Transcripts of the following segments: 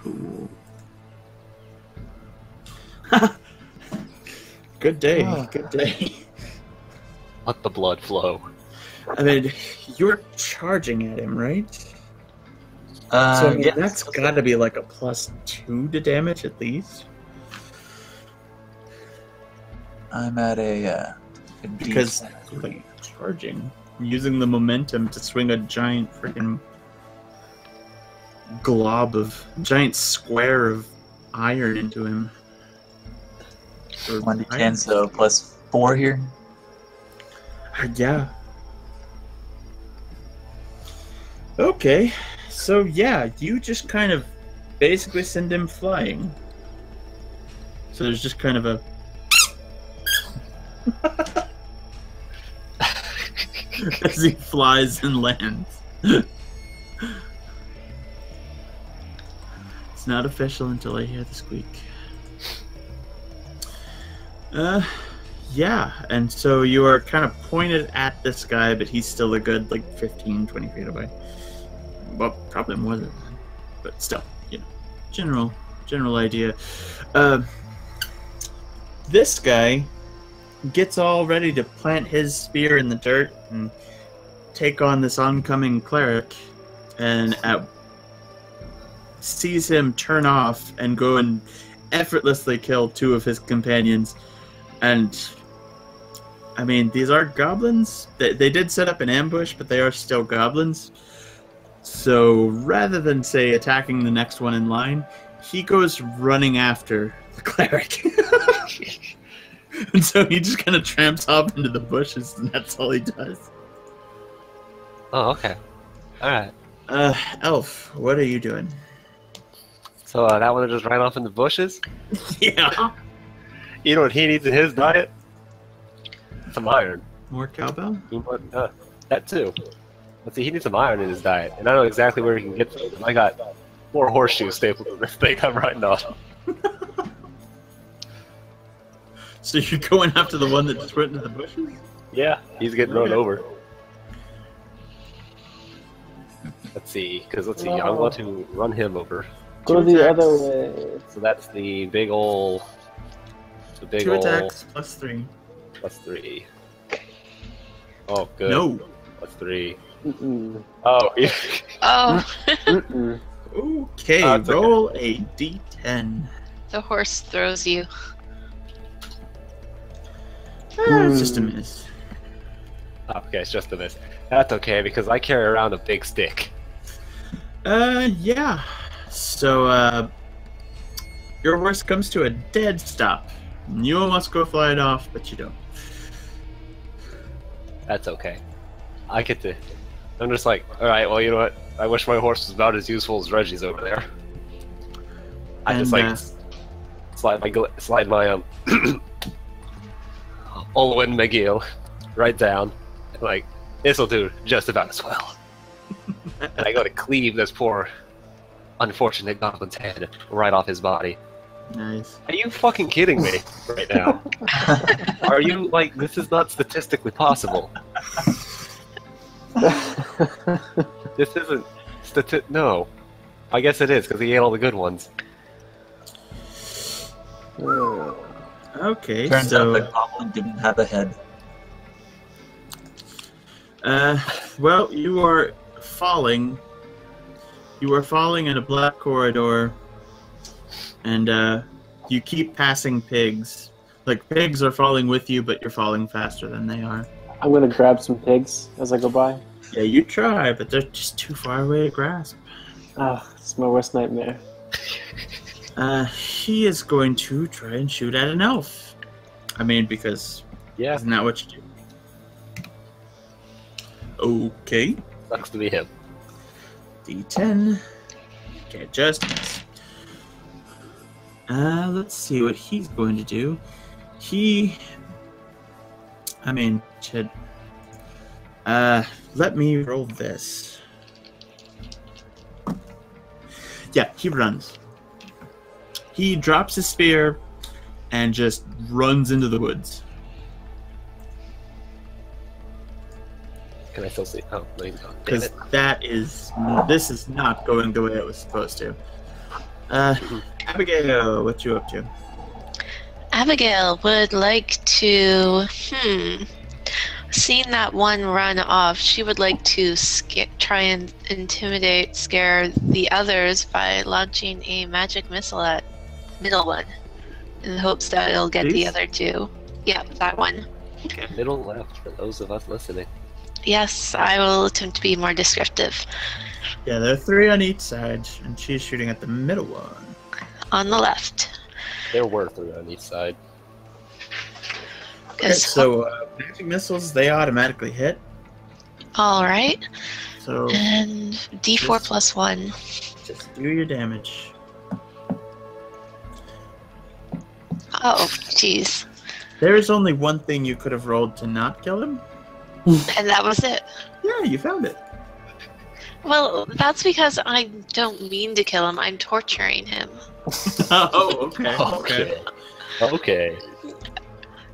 Ooh. Good day. Good day. Let the blood flow. I mean, you're charging at him, right? So I mean, yeah, that's got to be like a +2 to damage at least. I'm at a Because D10. like charging, using the momentum to swing a giant freaking giant square of iron into him. Or 1d10, so +4 here. Yeah. Okay, so yeah, you just kind of basically send him flying. So there's just kind of a as he flies and lands. It's not official until I hear the squeak. Yeah, and so you are kind of pointed at this guy, but he's still a good, like, 15, 20 feet away. Well, probably more than that, but still, you know, general idea. This guy gets all ready to plant his spear in the dirt and take on this oncoming cleric, and sees him turn off and go and effortlessly kill 2 of his companions. And I mean, these are goblins. They did set up an ambush, but they are still goblins. So rather than, say, attacking the next one in line, he goes running after the cleric. And so he just kind of tramps off into the bushes, and that's all he does. Oh, okay. Alright. Elf, what are you doing? So that one just ran off in the bushes? Yeah. You know what he needs in his diet? Some iron. More cowbell? That too. Let's see, he needs some iron in his diet, and I know exactly where he can get them. I got 4 horseshoes stapled to this thing I'm riding on. So you're going after the one that just went into the bushes? Yeah, he's getting run over. Let's see, because let's see, I want to run him over. Go the other way. So that's the big ol'... The big 2 ol'... attacks, +3. +3. Oh, good. No. +3. Mm-mm. Oh, yeah. Oh, Mm-mm. Okay, it's okay. roll a d10. the horse throws you. It's just a miss. Oh, okay, it's just a miss. That's okay, because I carry around a big stick. Yeah. So, your horse comes to a dead stop. You almost go flying off, but you don't. That's okay. I get to... I'm just like, alright, well, you know what? I wish my horse was about as useful as Reggie's over there. I just, like, slide my, Olwen McGill right down. And, like, this'll do just about as well. And I go to cleave this poor, unfortunate goblin's head right off his body. Nice. Are you fucking kidding me right now? Are you, like, this is not statistically possible. This isn't no. I guess it is, because he ate all the good ones. Okay, Turns so... out the goblin didn't have a head. Well, you are falling. You are falling in a black corridor, and you keep passing pigs. Like, pigs are falling with you, but you're falling faster than they are. I'm gonna grab some pigs as I go by. Yeah, you try, but they're just too far away to grasp. Ah, it's my worst nightmare. He is going to try and shoot at an elf. I mean, because Yeah, isn't that what you do? Okay. sucks to be him. D10. Okay, just miss. Let's see what he's going to do. I mean, should... let me roll this. Yeah, he runs. He drops his spear and just runs into the woods. Can I still see? Oh, no, he's gone. Damn Because it. this is not going the way it was supposed to. Abigail, what you up to? Abigail would like to, seeing that one run off, she would like to try and scare the others by launching a magic missile at middle one in hopes that it'll get the These? other two. Yeah, that one. Middle left for those of us listening. Yes, I will attempt to be more descriptive. Yeah, there are 3 on each side, and she's shooting at the middle one. On the left. There were 3 on each side. Okay, so magic missiles, they automatically hit. Alright. So And D4 plus 1. just do your damage. Oh, jeez. There is only one thing you could have rolled to not kill him. And that was it. Yeah, you found it. Well, that's because I don't mean to kill him. I'm torturing him. Oh, okay. Okay.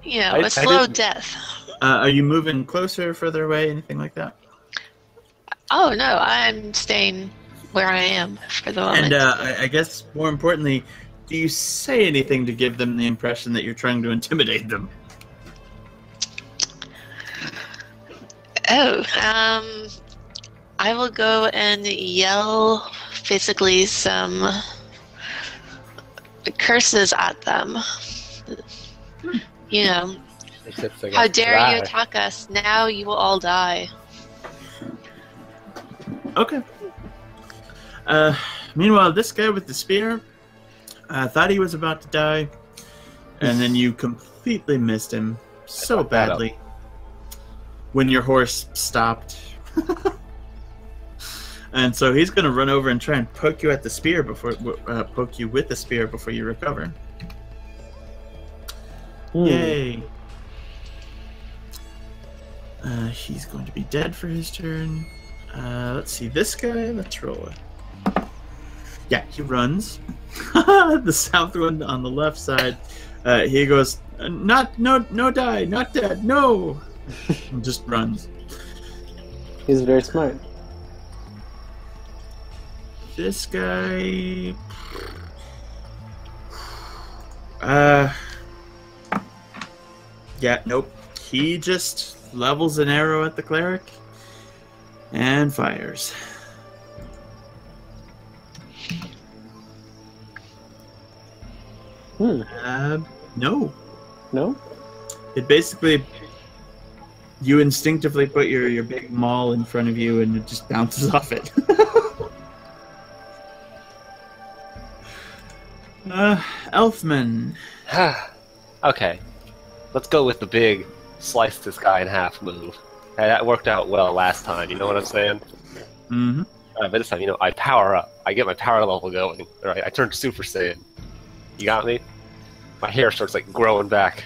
You know, I a slow didn't- death. Are you moving closer, further away, anything like that? Oh, no, I'm staying where I am for the moment. And I guess more importantly, do you say anything to give them the impression that you're trying to intimidate them? Oh, I will go and yell basically some curses at them. You know, Except they how got dare you dry. attack us? Now you will all die. Okay. Meanwhile, this guy with the spear thought he was about to die, and then you completely missed him so fucked that up. badly when your horse stopped. And so he's going to run over and try and poke you at the spear poke you with the spear before you recover. Yay! He's going to be dead for his turn. Let's see, this guy, let's roll it. Yeah, he runs. The south one on the left side, he goes, no, die, not dead, no! And just runs. He's very smart. This guy... yeah, nope. He just levels an arrow at the cleric and fires. No. No? It basically, you instinctively put your big maul in front of you and it just bounces off it. Elfman. Okay. Let's go with the big slice this guy in half move. Hey, that worked out well last time, you know what I'm saying? Mm-hmm. But this time, I power up. I get my power level going. Right, I turn to Super Saiyan. You got me? My hair starts like growing back.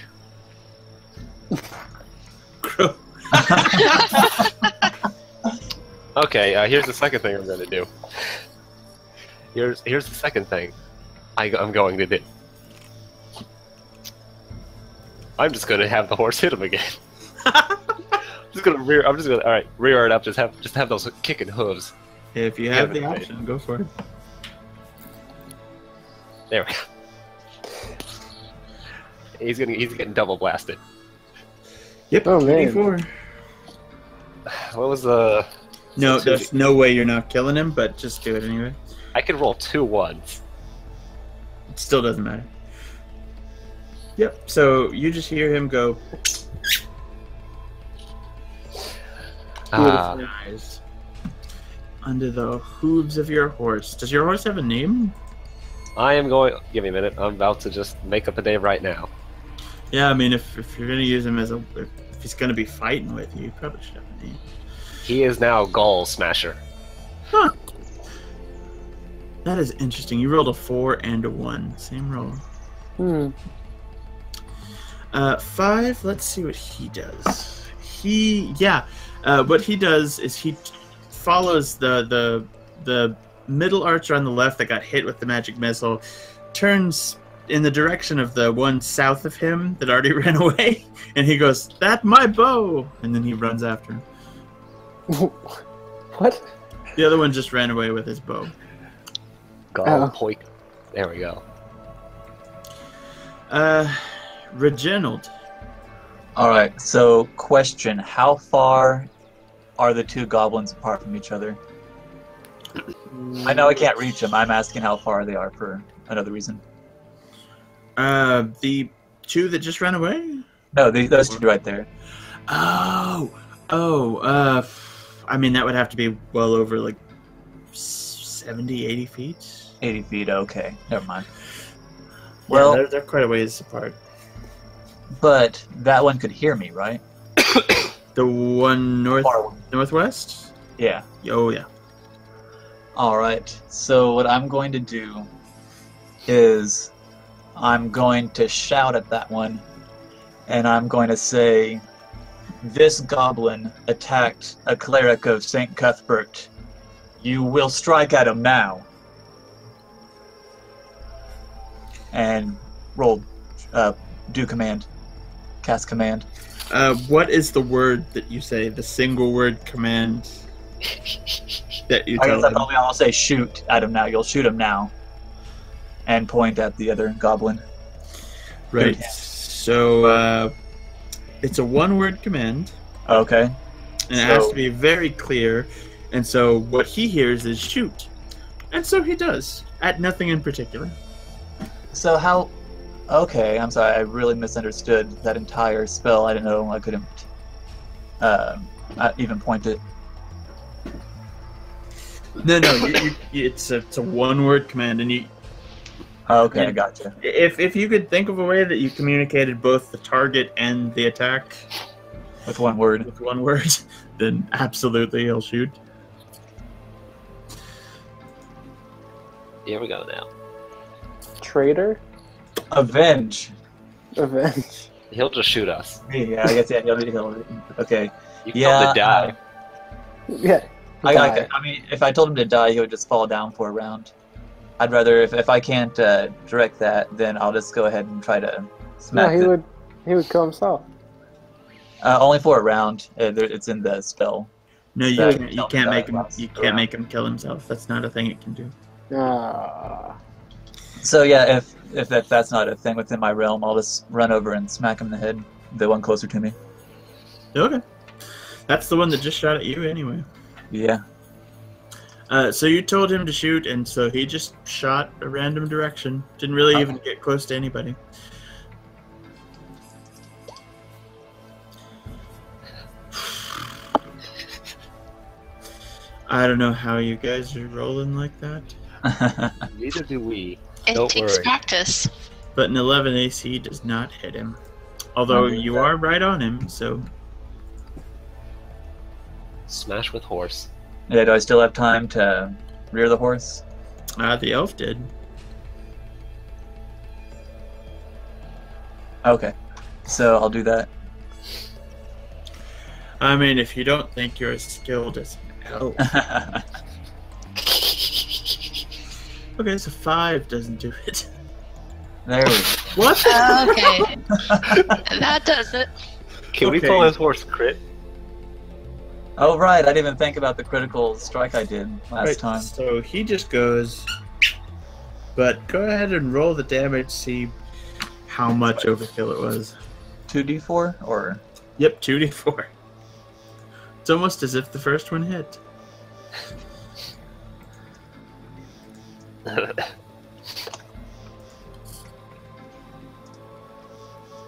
Okay, here's the second thing I'm gonna do. Here's the second thing I'm going to do. I'm just gonna have the horse hit him again. I'm just gonna rear it up. Just have those kicking hooves. If you have the option, go for it. There we go. He's getting double blasted. Yep. Oh, man. 24. What was the? No, so there's no way you're not killing him, but just do it anyway. I could roll 2 ones. It still doesn't matter. Yep. So you just hear him go. Dies under the hooves of your horse. Does your horse have a name? I am going. Give me a minute. I'm about to just make up a name right now. Yeah, I mean, if you're gonna use him if he's gonna be fighting with you, you probably should have a name. He is now Gull Smasher. Huh. That is interesting. You rolled a 4 and a 1. Same roll. 5. Let's see what he does. What he does is he follows the middle archer on the left that got hit with the magic missile, turns in the direction of the one south of him that already ran away, and he goes, "That's my bow!" And then he runs after him. What? The other one just ran away with his bow. Gull Poik. There we go. Reginald. Alright, so question. How far are the two goblins apart from each other? I know I can't reach them. I'm asking how far they are for another reason. The two that just ran away? No, those two right there. I mean, that would have to be well over, like, 70, 80 feet? 80 feet, okay. Never mind. Well, Well, they're quite a ways apart. but that one could hear me, right? The one Far one. northwest? Yeah. Oh, yeah. Alright, so what I'm going to do is I'm going to shout at that one, and I'm going to say, "This goblin attacked a cleric of St. Cuthbert. You will strike at him now." And roll, do command. Cast command. What is the word that you say? The single word command that you I tell guess him? I'll say shoot at him now. You'll shoot him now. And point at the other goblin. Right. Yeah. So, it's a one-word command, Okay. and it has to be very clear. And so what he hears is shoot. And so he does, at nothing in particular. So how... Okay, I'm sorry. I really misunderstood that entire spell. I didn't know I couldn't even point it. No, it's a one-word command, and you... Okay, Yeah. I gotcha. If you could think of a way that you communicated both the target and the attack With one word. with one word, then absolutely he'll shoot. Here we go now. Traitor? Avenge. Avenge. He'll just shoot us. Yeah, I guess, yeah. Okay. You can Yeah, tell him to die. Yeah. I mean, if I told him to die, he would just fall down for a round. I'd rather, if I can't direct that, then I'll just go ahead and try to No, smack he would kill himself. only for a round. It's in the spell. No, you That- can't. You that- can't make that him. lasts You around. can't make him kill himself. That's not a thing it can do. Ah. So yeah, if that's not a thing within my realm, I'll just run over and smack him in the head. The one closer to me. Okay, that's the one that just shot at you anyway. Yeah. So you told him to shoot, and so he just shot a random direction. Didn't really even get close to anybody. I don't know how you guys are rolling like that, Neither do we. It Don't takes worry. practice. but an 11 AC does not hit him. Although you are right on him, so Smash with horse. Yeah. Do I still have time to rear the horse? the elf did. Okay. So I'll do that. I mean, if you don't think you're as skilled as an elf. Okay, so 5 doesn't do it. There we go. What? Okay. That does it. Can we Okay. pull his horse crit? Oh right, I didn't even think about the critical strike I did last Right, time. so he just goes. But go ahead and roll the damage, see how much overkill it was. 2d4 or Yep, 2d4. It's almost as if the first one hit.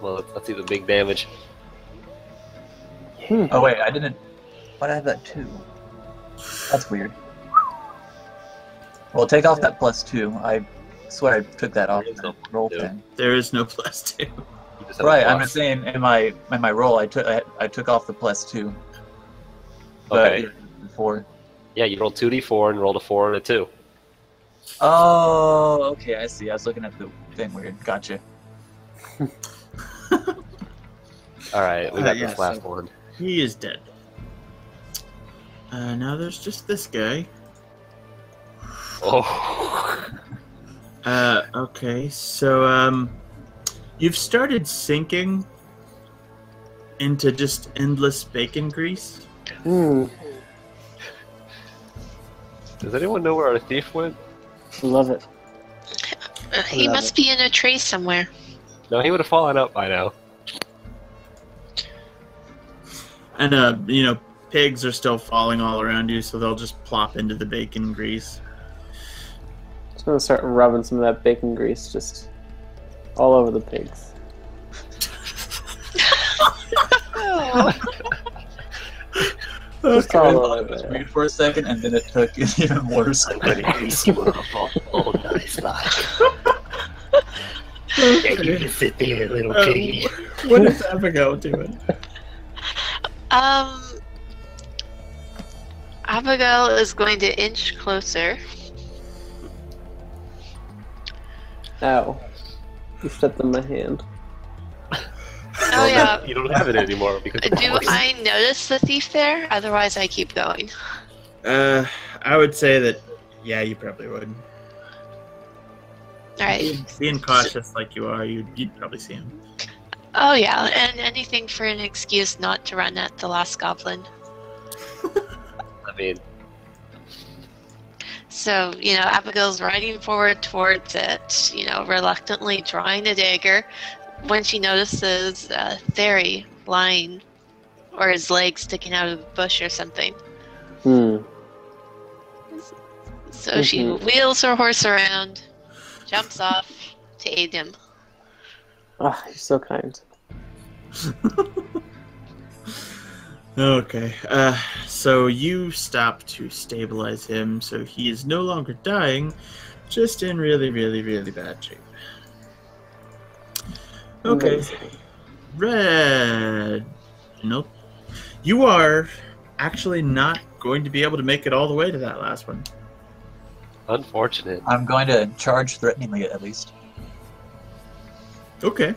Well, let's see the big damage. oh wait, I didn't. Why did I have that 2? That's weird. Well, take off that +2. I swear I took that off There is the no roll +2. thing. There is no +2. You just have a Right, I'm plus. just saying in my roll I took off the +2. But Okay. yeah, before. Yeah, you rolled 2d4 and rolled a 4 and a 2. Oh, okay, I see. I was looking at the thing weird. Gotcha. Alright, we got yeah, this last so- one. He is dead. Now there's just this guy. Oh. Okay, so, you've started sinking into just endless bacon grease. Mm, Does anyone know where our thief went? love it. He Love must it. be in a tree somewhere. No, he would have fallen out by now. And pigs are still falling all around you, so they'll just plop into the bacon grease. Just gonna start rubbing some of that bacon grease just all over the pigs. Just all I over thought it was there. weird for a second, and then it took even worse. I'm gonna grease you up all nice like. Yeah, you can sit there, little piggy. What is Abigail doing? Abigail is going to inch closer. Ow. You stepped on my hand. Oh yeah. You don't have it anymore because of the Do horse. I notice the thief there? Otherwise, I keep going. I would say that, yeah, you probably would. All right. Being cautious like you are, you'd probably see him. Oh yeah, and anything for an excuse not to run at the last goblin. I mean, So, Abigail's riding forward towards it, reluctantly drawing a dagger when she notices Theory lying, or his leg sticking out of the bush or something. So she wheels her horse around, jumps off to aid him. Ah, you're so kind. Okay, so you stop to stabilize him, so he is no longer dying, just in really, really, really bad shape. Okay, Amazing. Red. Nope. You are actually not going to be able to make it all the way to that last one. unfortunate. I'm going to charge threateningly, at least. Okay.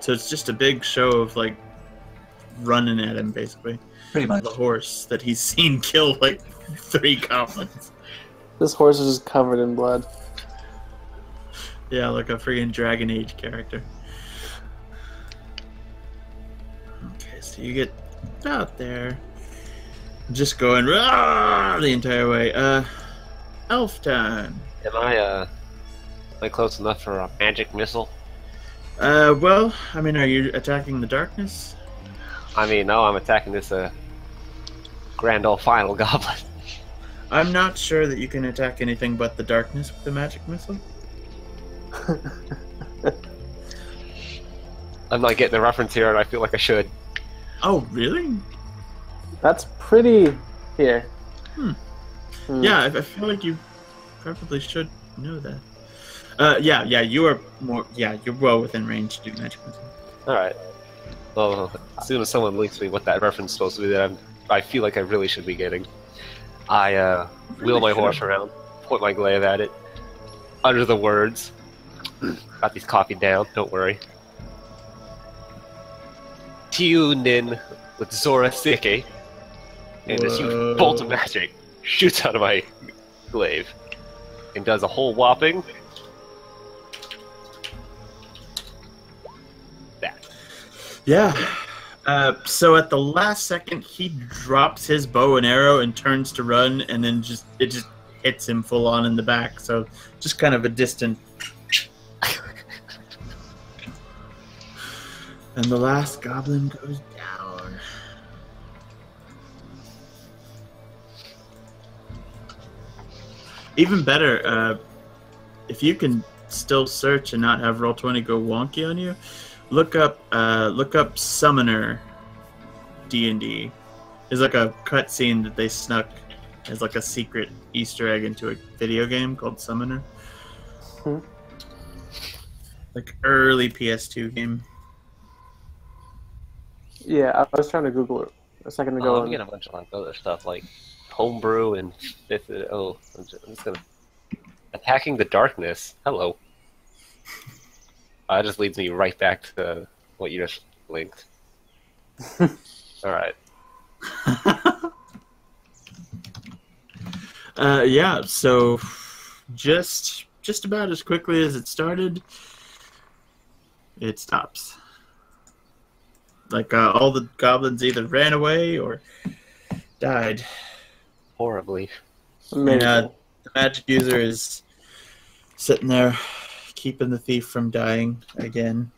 So it's just a big show of, like, running at him, basically. Pretty much. The horse that he's seen kill, like, 3 goblins. This horse is just covered in blood. Yeah, like a friggin' Dragon Age character. Okay, so you get out there. Just going "Rah!" the entire way. Elf time. Am I close enough for a magic missile? Well, I mean, are you attacking the darkness? I mean, no, I'm attacking this grand old final goblin. I'm not sure that you can attack anything but the darkness with the magic missile. I'm not getting the reference here, and I feel like I should. Oh, really? That's pretty here. Yeah, I feel like you probably should know that. Yeah, you are more. Yeah, you're well within range to do magic missile. All right. Well, as soon as someone links me what that reference is supposed to be, that I feel like I really should be getting. I wheel my horse around, point my glaive at it, utter the words. Got these copied down. Don't worry. Tune in with Zora Sike, and this huge bolt of magic shoots out of my glaive and does a whole whopping. That. Yeah. So at the last second, he drops his bow and arrow and turns to run, and then it just hits him full on in the back. So just kind of a distant. And the last goblin goes down. Even better, if you can still search and not have Roll20 go wonky on you, look up Summoner D&D. There's like a cutscene that they snuck as like a secret Easter egg into a video game called Summoner. Like early PS2 game. Yeah, I was trying to Google it a second ago. I'm getting a bunch of like other stuff like homebrew and fifth. Oh, I'm just gonna attacking the darkness. Hello. That just leads me right back to what you just linked. All right. Yeah. So just about as quickly as it started, it stops. Like all the goblins either ran away or died. Horribly. Amazing. And the magic user is sitting there, keeping the thief from dying again.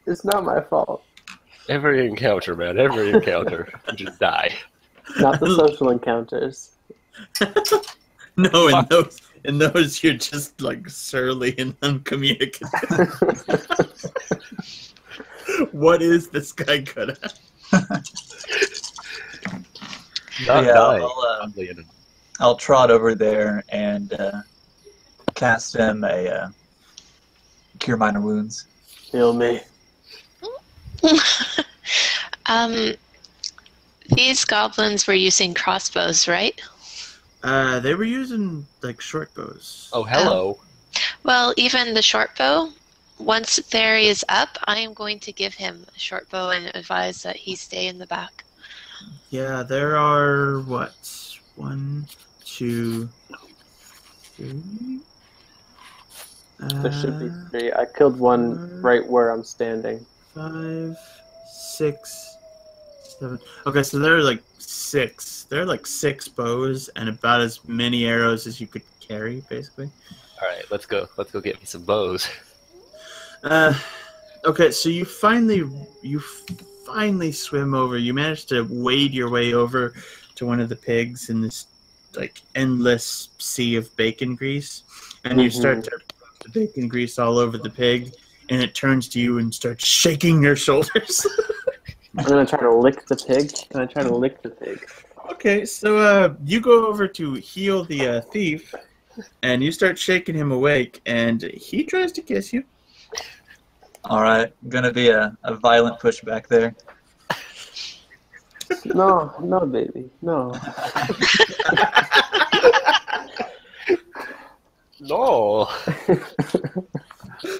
It's not my fault. Every encounter, man. Every encounter. You just die. Not the social encounters. No, in those you're just like surly and uncommunicative. What is this guy good at? Not Yeah, dying. I'll trot over there and cast him a Cure Minor Wounds. Heal me. These goblins were using crossbows, right? They were using like short bows. Oh, hello. Well, even the short bow, once Theory is up, I am going to give him a short bow and advise that he stay in the back. Yeah, there are what? 1, 2, 3. There should be 3. I killed one right where I'm standing. 5, 6, 7. Okay, so there are like 6. There are like 6 bows and about as many arrows as you could carry, basically. All right, let's go. Let's go get me some bows. Okay, so you finally swim over. You manage to wade your way over to one of the pigs in this like endless sea of bacon grease, and you start to rub the bacon grease all over the pig, and it turns to you and starts shaking your shoulders. I'm gonna try to lick the pig. Can I try to lick the pig? Okay, so you go over to heal the thief, and you start shaking him awake, and he tries to kiss you. All right, gonna be a violent pushback there. No, baby, no. No.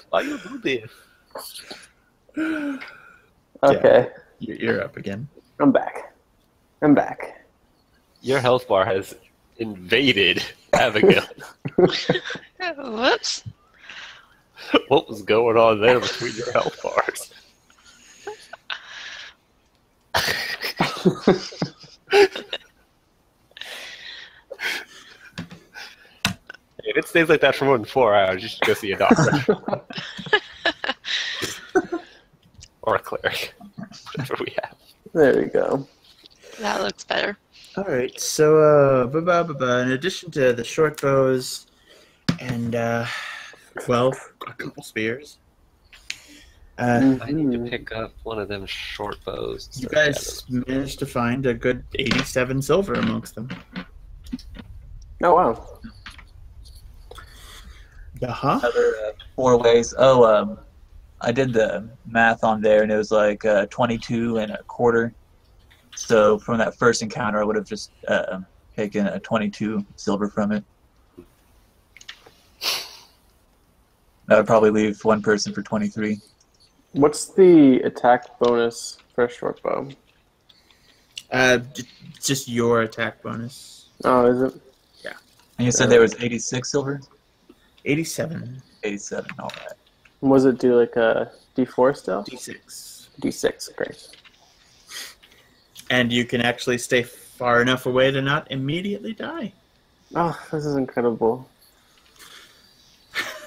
Why you do this? Okay, You're up again. I'm back. Your health bar has invaded Abigail. Whoops. What was going on there between your health bars? If it stays like that for more than 4 hours, you should go see a doctor. Or a cleric. Whatever we have. There we go. That looks better. All right, so in addition to the short bows and a couple spears, I need to pick up one of them short bows. you guys managed to find a good 87 silver amongst them. Oh wow. Another 4 ways. Oh, I did the math on there, and it was like 22 and a quarter. So from that first encounter, I would have just taken a 22 silver from it. That would probably leave one person for 23. What's the attack bonus for a short bow? Just your attack bonus. Oh, is it? And you said there was 86 silver? 87. 87, all right. Was it do like a D4 still? D6. D6, great. And you can actually stay far enough away to not immediately die. Oh, this is incredible.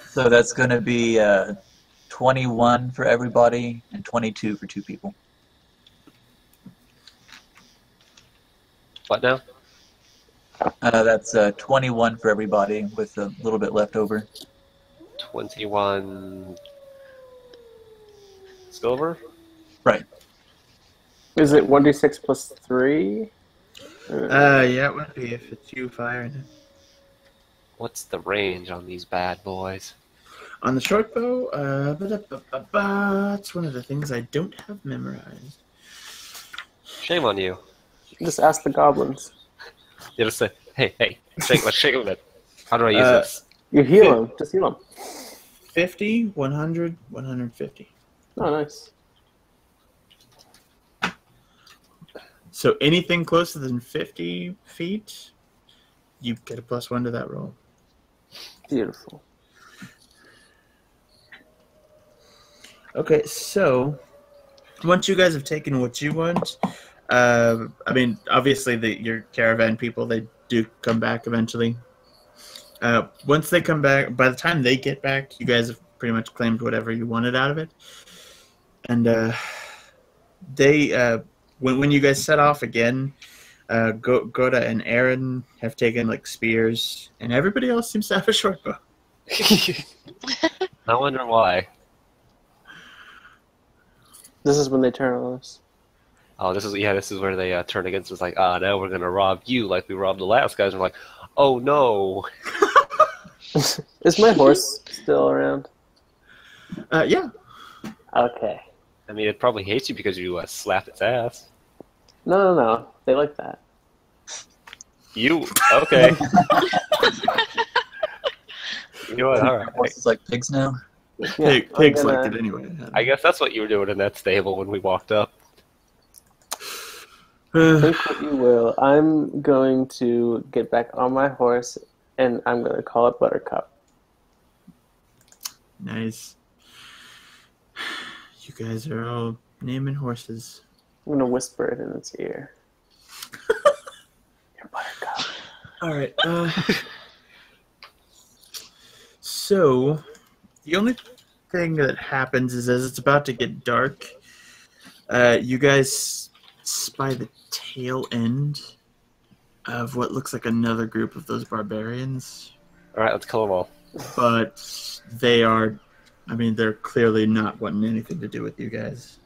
So that's going to be 21 for everybody and 22 for 2 people. What now? That's 21 for everybody with a little bit left over. 21 silver? Right. Is it 1d6 plus 3? Yeah, it would be if it's you firing it. What's the range on these bad boys? On the short bow, it's one of the things I don't have memorized. Shame on you. Just ask the goblins. You just say, hey, let's shake him a bit. How do I use this? You heal them. Just heal them. 50, 100, 150. Oh, nice. So anything closer than 50 feet, you get a +1 to that roll. Beautiful. Okay, so once you guys have taken what you want, I mean, obviously, your caravan people, they do come back eventually. Once they come back, by the time they get back, you guys have pretty much claimed whatever you wanted out of it. And when you guys set off again, Goda and Aaron have taken like spears, and everybody else seems to have a short bow. I wonder why. This is when they turn on us. Oh, this is where they turn against us. Like, now we're gonna rob you, like we robbed the last guys. And we're like, oh no. Is my horse still around? Yeah. Okay. I mean, it probably hates you because you slapped its ass. No. They like that. You okay? You know what? All right. Horses like pigs now. Yeah, Pigs like it anyway. I guess that's what you were doing in that stable when we walked up. Think what you will. I'm going to get back on my horse, and I'm going to call it Buttercup. Nice. You guys are all naming horses. I'm going to whisper it in its ear. Your Buttercup. All right. So, the only thing that happens is as it's about to get dark, you guys spy the tail end of what looks like another group of those barbarians. All right, let's kill them all. But they're clearly not wanting anything to do with you guys.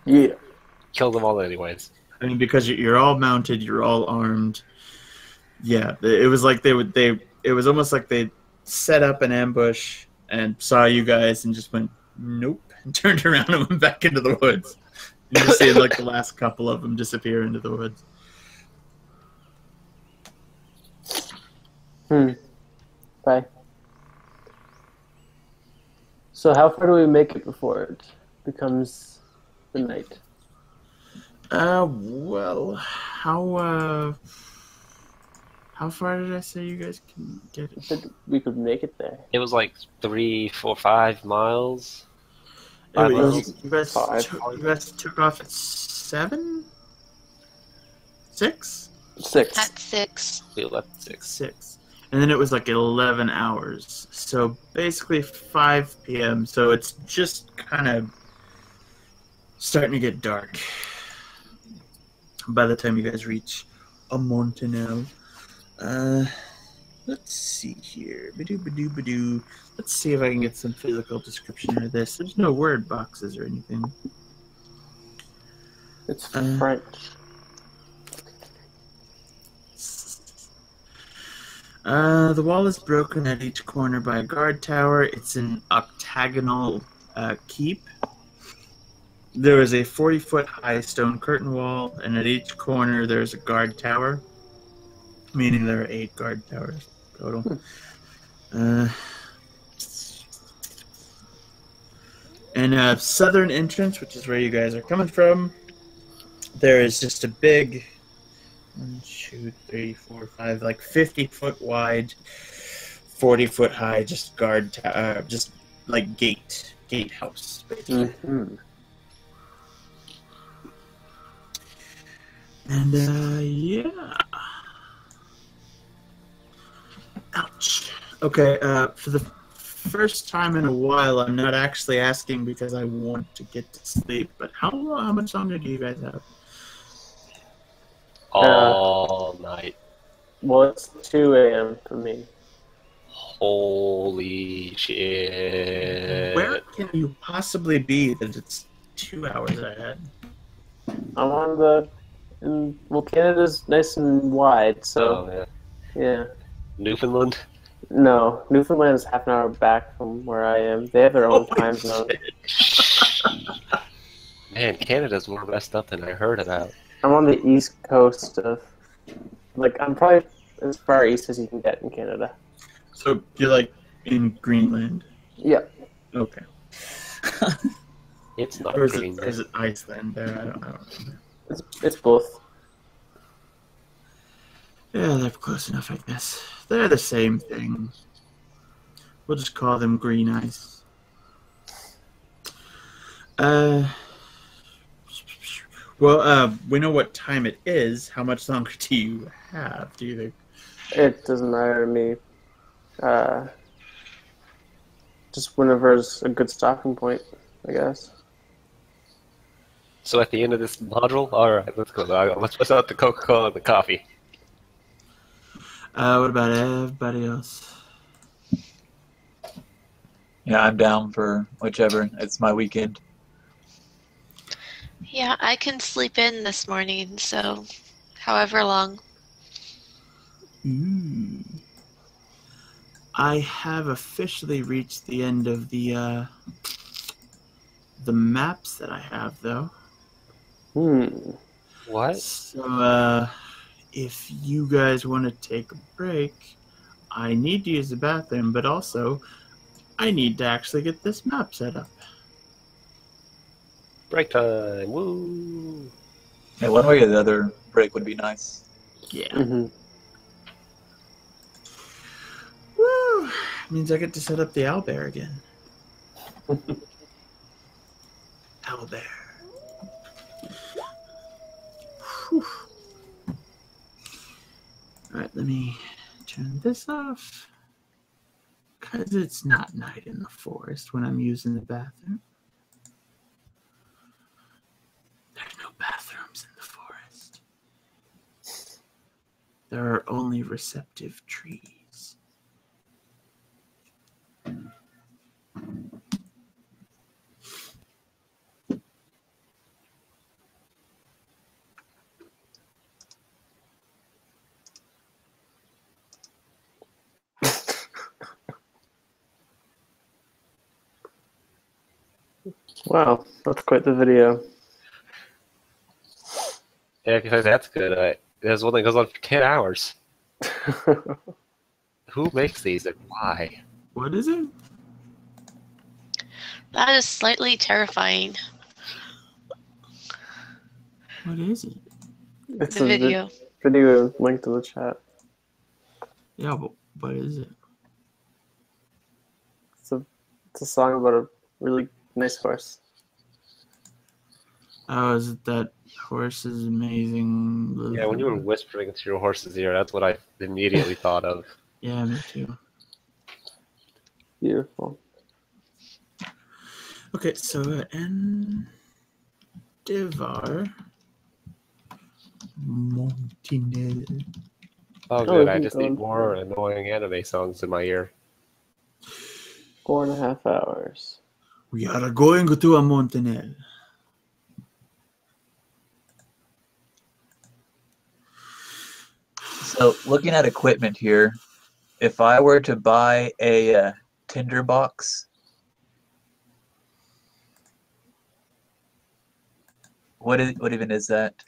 Yeah. Kill them all anyways. I mean, because you're all mounted, you're all armed. Yeah, it was like it was almost like they set up an ambush and saw you guys and just went, nope, and turned around and went back into the woods. You just see like the last couple of them disappear into the woods. Bye. So how far do we make it before it becomes the night? Well, how far did I say you guys can get I it? said we could make it there. It was like 3, 4, 5 miles. Oh, Five you miles. you guys took off at 7? 6? 6. At 6. We left 6. 6. And then it was like 11 hours. So basically 5 p.m. So it's just kind of starting to get dark by the time you guys reach Amontano. Let's see here. Badoo. Let's see if I can get some physical description of this. There's no word boxes or anything. It's French. The wall is broken at each corner by a guard tower. It's an octagonal keep. There is a 40-foot high stone curtain wall, and at each corner there's a guard tower, meaning there are 8 guard towers total. And a southern entrance, which is where you guys are coming from, there is just a big 1, 2, 3, 4, 5, like 50-foot wide, 40-foot high, just guard, just like gatehouse, basically. Mm-hmm. And yeah. Ouch. Okay. For the first time in a while, I'm not actually asking because I want to get to sleep. But how much longer do you guys have? All night. Well, it's 2 a.m. for me. Holy shit. Where can you possibly be that it's 2 hours ahead? I'm on well, Canada's nice and wide, so Oh, yeah. yeah. Newfoundland? No, Newfoundland is half an hour back from where I am. They have their own time zone. Man, Canada's more messed up than I heard about. I'm on the east coast of, I'm probably as far east as you can get in Canada. So you're like in Greenland? Yeah. Okay. It's not Or is Greenland. it Iceland there? I don't remember. It's both. Yeah, they're close enough, I guess. They're the same thing. We'll just call them green ice. Well, we know what time it is. How much longer do you have? Do you think? It doesn't matter to me. Just whenever's a good stopping point, I guess. So at the end of this module, all right, let's go. Let's put out the Coca-Cola and the coffee. What about everybody else? Yeah, I'm down for whichever. It's my weekend. Yeah, I can sleep in this morning, so however long. I have officially reached the end of the maps that I have, though. What? So, if you guys want to take a break, I need to use the bathroom, but also I need to actually get this map set up. Break time! Woo! Yeah, one way or the other, break would be nice. Yeah. Mm-hmm. Woo! Means I get to set up the owlbear again. Owlbear. Whew. Alright, let me turn this off. Because it's not night in the forest when I'm using the bathroom. There's no bathrooms in the forest. There are only receptive trees. Wow, that's quite the video. Yeah, because that's good. There's one that goes on for 10 hours. Who makes these and why? What is it? That is slightly terrifying. What is it? It's The a video. video linked to the chat. Yeah, but what is it? It's a song about a really nice horse. Oh, is it that horse is amazing? Yeah, when you were whispering into your horse's ear, that's what I immediately thought of. Yeah, me too. Beautiful. Okay, so Endeavor Montinel. Oh, good. I just need more annoying anime songs in my ear. 4.5 hours. We are going to a Montinel. So, looking at equipment here, if I were to buy a tinder box, what even is that?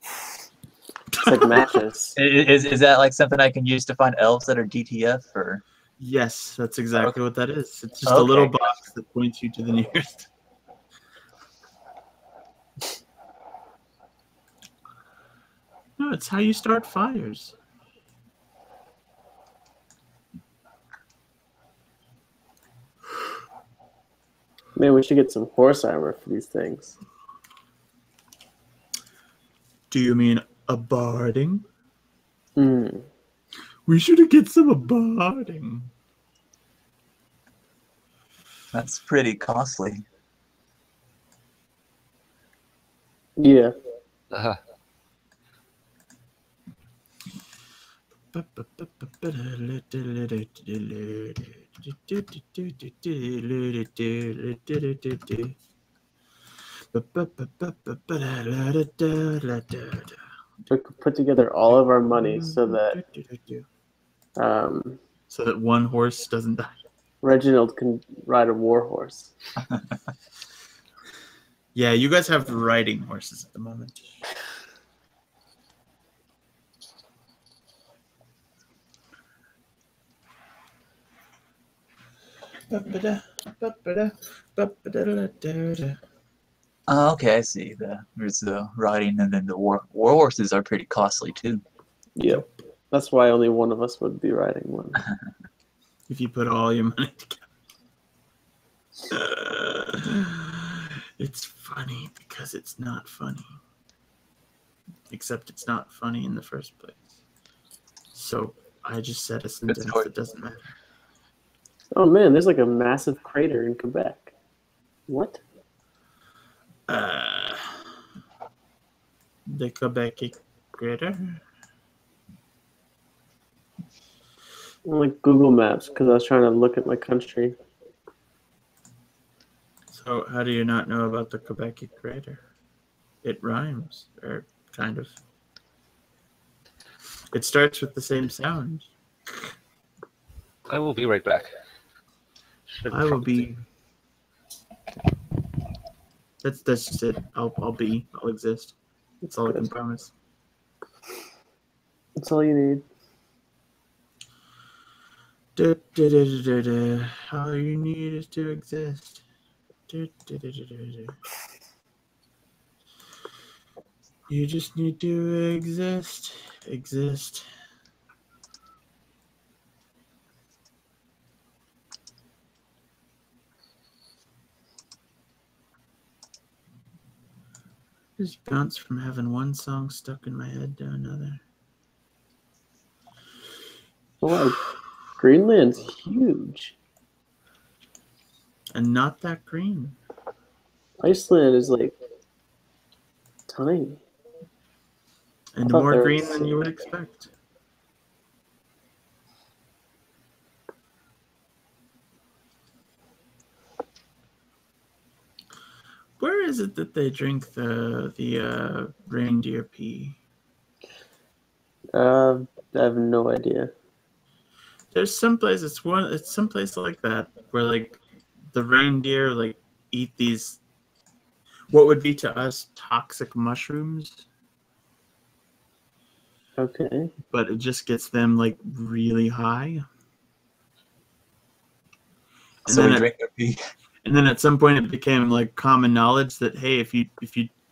It's like matches. Is that like something I can use to find elves that are DTF or? Yes, that's exactly what that is. It's just Okay, a little box that points you to the nearest. No, it's how you start fires. Man, we should get some horse armor for these things. Do you mean a barding? Hmm. We should get some barding. That's pretty costly. Yeah. Uh-huh. We could put together all of our money so that so that one horse doesn't die. Reginald can ride a war horse. Yeah, you guys have riding horses at the moment. Oh, okay, I see. There's the riding, and then the war horses are pretty costly too. Yep. That's why only one of us would be riding one. If you put all your money together. It's funny because it's not funny. except it's not funny in the first place. So I just said a sentence choice. that doesn't matter. Oh man, there's like a massive crater in Quebec. What? The Quebec crater. On like Google Maps because I was trying to look at my country. So how do you not know about the Quebec crater? It rhymes, or kind of. It starts with the same sound. I will be right back. I will be. That's just it. I'll exist. That's all I can promise. That's all you need. All you need is to exist. You just need to exist. Exist. Just bounce from having one song stuck in my head to another. Oh, Greenland's huge. And not that green. Iceland is like tiny. And thought more there green was- than you would expect. Where is it that they drink the reindeer pee? I have no idea. There's some place it's some place like that where like the reindeer like eat these what would be to us toxic mushrooms, Okay. but it just gets them like really high. And So we then drink their pee. and then at some point it became like common knowledge that hey, if you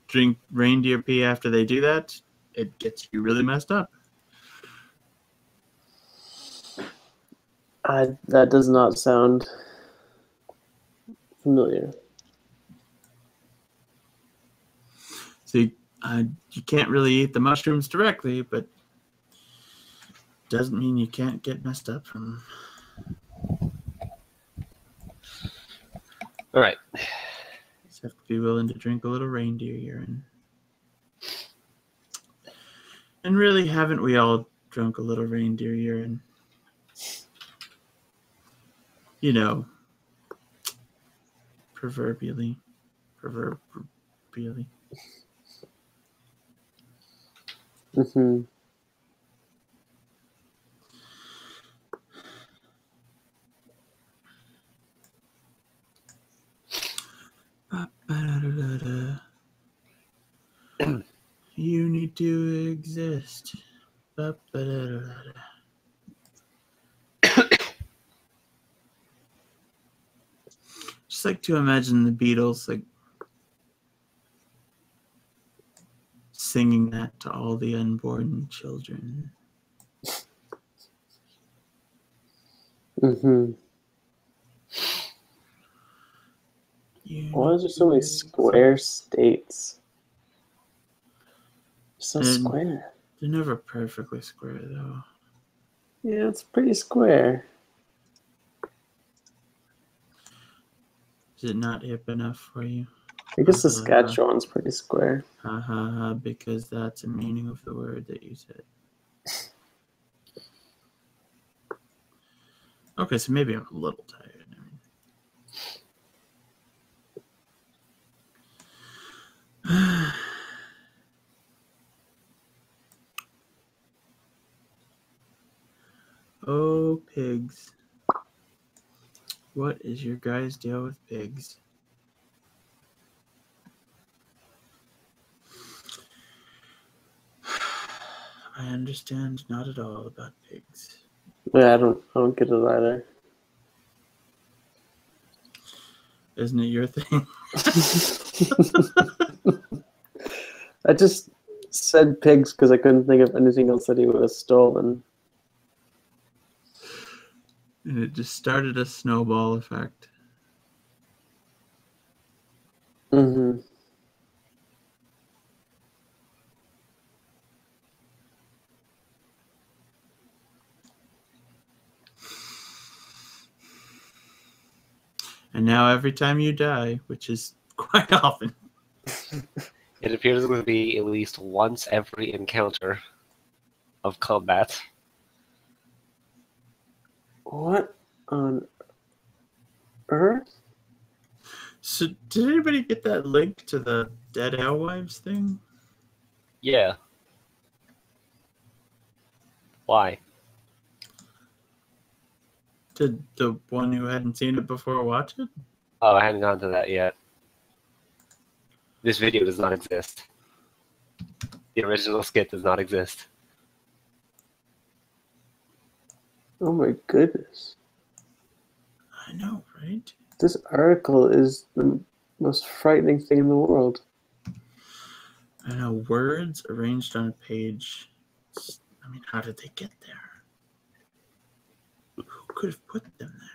drink reindeer pee after they do that, it gets you really messed up. That does not sound familiar. So you can't really eat the mushrooms directly, but doesn't mean you can't get messed up from them. All right. Just have to be willing to drink a little reindeer urine. And really, haven't we all drunk a little reindeer urine? You know, proverbially. Mm-hmm. You need to exist. Just like to imagine the Beatles like singing that to all the unborn children. Mm-hmm. Why is there so many square states? So And- square. They're never perfectly square though. Yeah, it's pretty square. Is it not hip enough for you? I guess Saskatchewan's pretty square. Ha ha ha, because that's the meaning of the word that you said. Okay, so maybe I'm a little tired. Oh, pigs. What is your guys' deal with pigs? I understand not at all about pigs. Yeah, I don't get it either. Isn't it your thing? I just said pigs because I couldn't think of anything else that he would have stolen. And it just started a snowball effect. Mm-hmm. And now every time you die, which is quite often. It appears it would be at least once every encounter of combat. What on earth? So, did anybody get that link to the Dead Alewives thing? Yeah. Why? Did the one who hadn't seen it before watch it? Oh, I hadn't gone to that yet. This video does not exist. The original skit does not exist. Oh my goodness. I know, right? This article is the most frightening thing in the world. I know, words arranged on a page. I mean, how did they get there? Who could have put them there?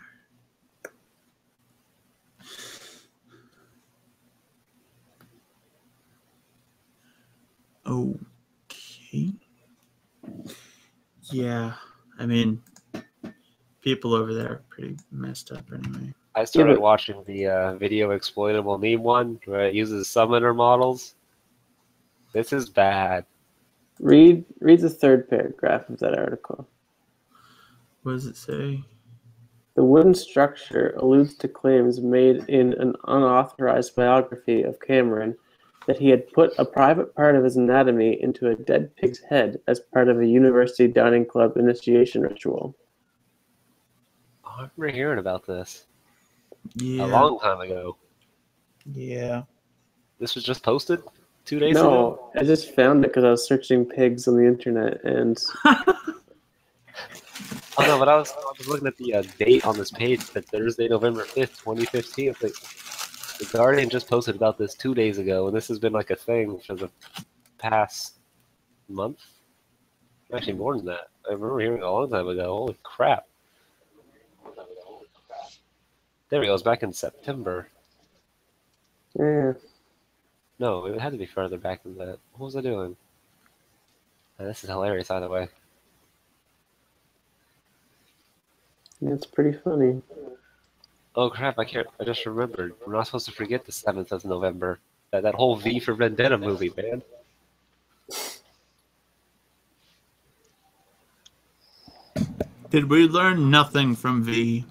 Okay. Yeah, I mean, people over there are pretty messed up anyway. I started watching the video exploitable meme one where it uses summoner models. This is bad. Read the third paragraph of that article. What does it say? The wooden structure alludes to claims made in an unauthorized biography of Cameron that he had put a private part of his anatomy into a dead pig's head as part of a university dining club initiation ritual. Oh, I remember hearing about this Yeah. a long time ago. Yeah. This was just posted 2 days ago? No, I just found it because I was searching pigs on the internet, and Oh no, but I was looking at the date on this page, that Thursday, November 5th, 2015. The Guardian just posted about this 2 days ago, and this has been like a thing for the past month. Actually, more than that. I remember hearing it a long time ago. Holy crap. There we go. It was back in September. yeah. No, it had to be further back than that. What was I doing? This is hilarious either way. It's pretty funny. Oh crap, I just remembered. We're not supposed to forget the 7th of November. That whole V for Vendetta movie, man. Did we learn nothing from V?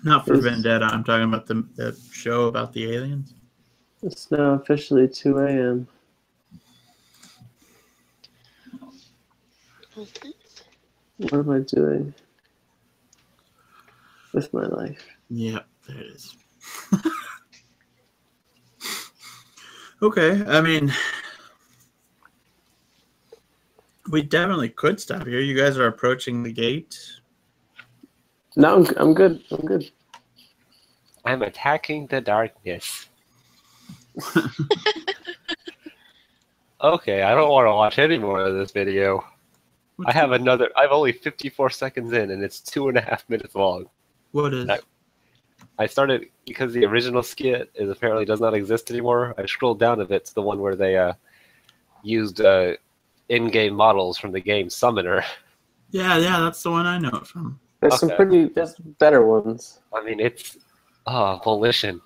Not for Vendetta. I'm talking about the show about the aliens. It's now officially 2 a.m. What am I doing with my life? Yep, there it is. Okay, I mean, we definitely could stop here. You guys are approaching the gate. No, I'm good. I'm good. I'm attacking the darkness. Okay, I don't want to watch any more of this video. I have another. I'm only 54 seconds in, and it's 2.5 minutes long. What is? I started because the original skit is apparently does not exist anymore. I scrolled down a bit to the one where they used in-game models from the game Summoner. Yeah, that's the one I know it from. There's there's better ones. I mean, it's Volition.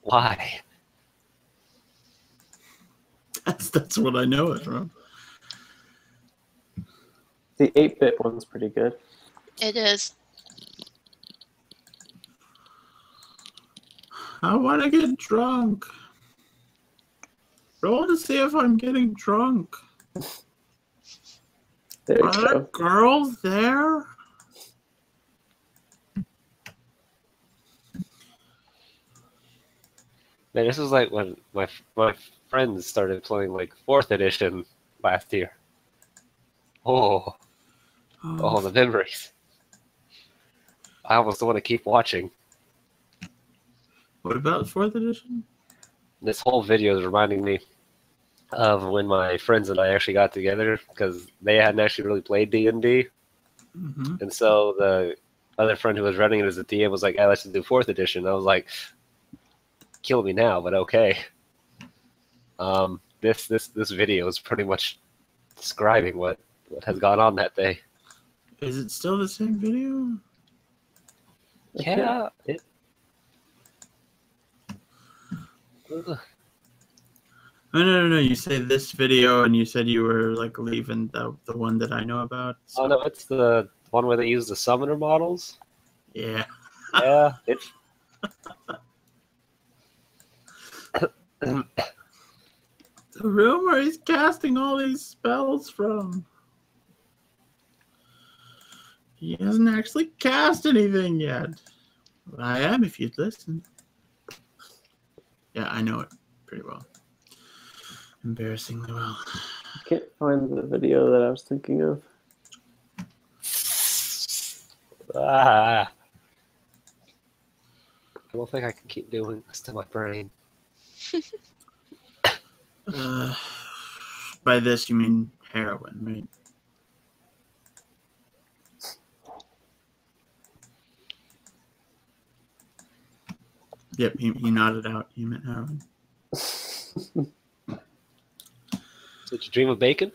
Why? That's what I know it from. The 8-bit one's pretty good. It is. I want to get drunk. Roll to see if I'm getting drunk. There you Are go. there girls there? Man, this was like when my friends started playing like 4th edition last year. Oh, the memories. I almost want to keep watching. What about 4th edition? This whole video is reminding me of when my friends and I actually got together because they hadn't actually really played D&D. Mm-hmm. And so the other friend who was running it as a DM was like, hey, let's do 4th edition. I was like, kill me now, but okay. This video is pretty much describing what what has gone on that day. Is it still the same video? Yeah. Ugh. Oh, no. You say this video, and you said you were like leaving the one that I know about. So. Oh no, it's the one where they use the summoner models. Yeah. Yeah, it's. The room where he's casting all these spells from. He hasn't actually cast anything yet. But I am if you'd listen. Yeah, I know it pretty well. Embarrassingly well. I can't find the video that I was thinking of. I don't think I can keep doing this to my brain. By this you mean heroin, right? Yep, he nodded out. He meant heroin. Did you dream of bacon?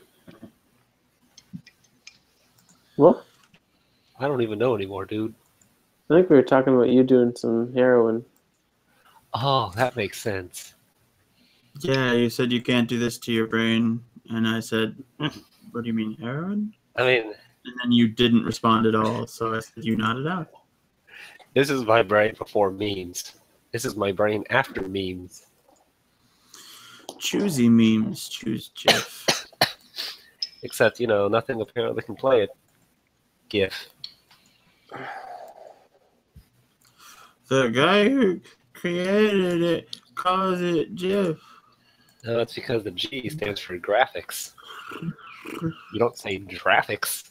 What? I don't even know anymore, dude. I think we were talking about you doing some heroin. Oh, that makes sense. Yeah, you said you can't do this to your brain, and I said, what do you mean, heroin? I mean, And then you didn't respond at all, so I said you nodded out. this is my brain before memes. This is my brain after memes. Choosy memes, choose GIF. Except, you know, nothing apparently can play it. GIF. The guy who created it calls it GIF. No, it's because the G stands for graphics. You don't say graphics.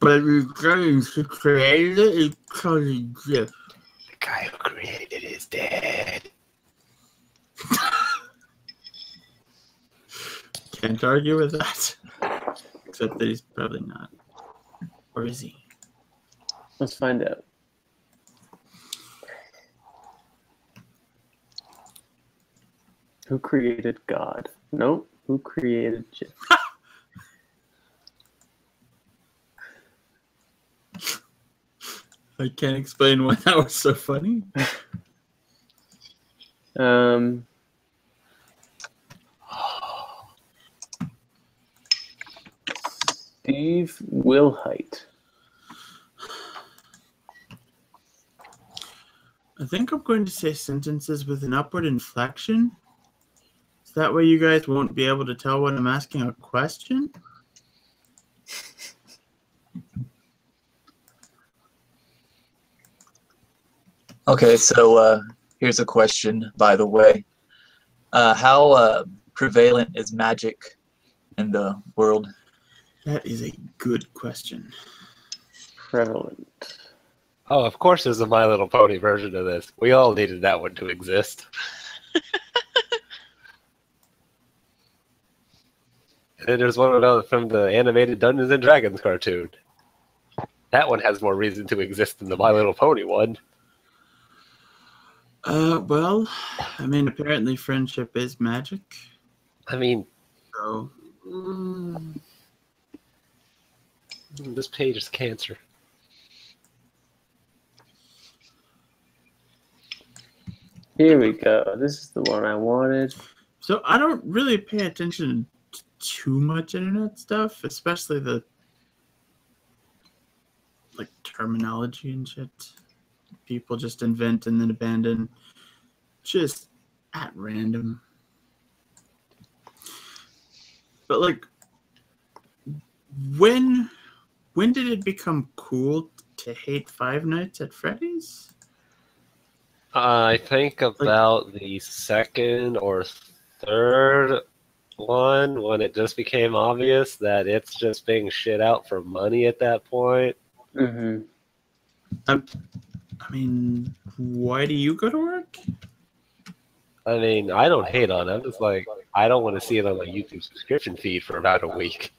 But the guy who created it is called it GIF. The guy who created it is dead. Can't argue with that. Except that he's probably not. Or is he? Let's find out. Who created God? Nope. Who created GIF? I can't explain why that was so funny. Steve Wilhite. I think I'm going to say sentences with an upward inflection. So that way you guys won't be able to tell when I'm asking a question. Okay, so here's a question, by the way. How prevalent is magic in the world? That is a good question. Prevalent. Oh, of course there's a My Little Pony version of this. We all needed that one to exist. And then there's one from the animated Dungeons and Dragons cartoon. That one has more reason to exist than the My Little Pony one. Well, I mean, apparently friendship is magic. I mean, So, this page is cancer. Here we go. This is the one I wanted. so I don't really pay attention to too much internet stuff, especially the like terminology and shit. People just invent and then abandon just at random. But like when did it become cool to hate Five Nights at Freddy's? I think about the second or third one when it just became obvious that it's just being shit out for money at that point. Mm-hmm. I mean, why do you go to work? I mean, I don't hate on it. I'm just like, I don't want to see it on my YouTube subscription feed for about a week.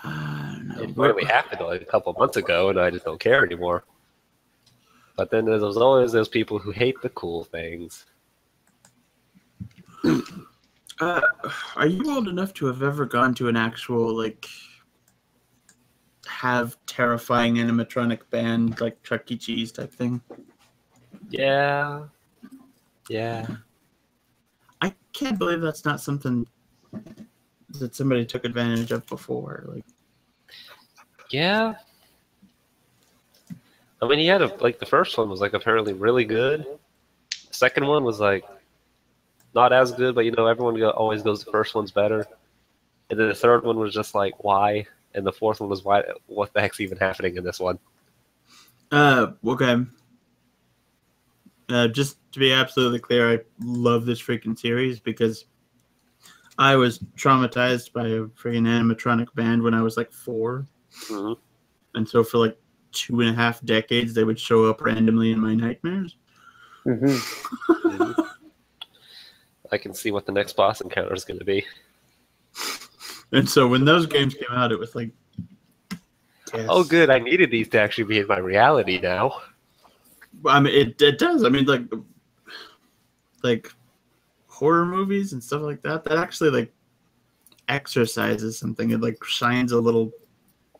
No. It really happened like a couple months ago, and I just don't care anymore. But then there's always those people who hate the cool things. Uh, are you old enough to have ever gone to an actual, like, have terrifying animatronic band, like Chuck E. Cheese type thing? Yeah. Yeah. I can't believe that's not something that somebody took advantage of before. Like, Yeah. I mean, he had like the first one was like apparently really good. The second one was like not as good, but everyone always goes the first one's better. And then the third one was just like why, and the fourth one was why. What the heck's even happening in this one? okay. Just to be absolutely clear, I love this freaking series because I was traumatized by a freaking animatronic band when I was like 4. Mm-hmm. And so for like 2.5 decades, they would show up randomly in my nightmares. Mm-hmm. I can see what the next boss encounter is going to be. And so when those games came out, it was like, yes. Oh, good! I needed these to actually be in my reality now. I mean, it does. I mean, like horror movies and stuff like that. That actually like exercises something. It like shines a little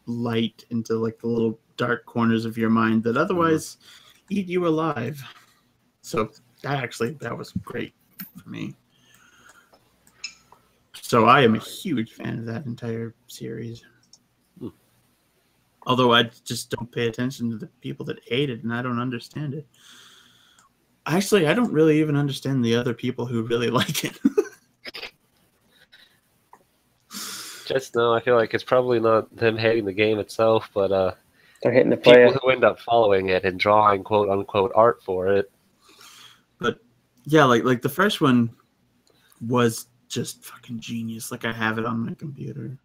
light into like the little dark corners of your mind that otherwise eat you alive. So that was great for me. So I am a huge fan of that entire series. Although I just don't pay attention to the people that hate it, and I don't understand it. Actually, I don't really even understand the other people who really like it. Just know, I feel like it's probably not them hating the game itself, but They're hitting the player. people who end up following it and drawing quote unquote art for it. But yeah, like the first one was just fucking genius. Like I have it on my computer.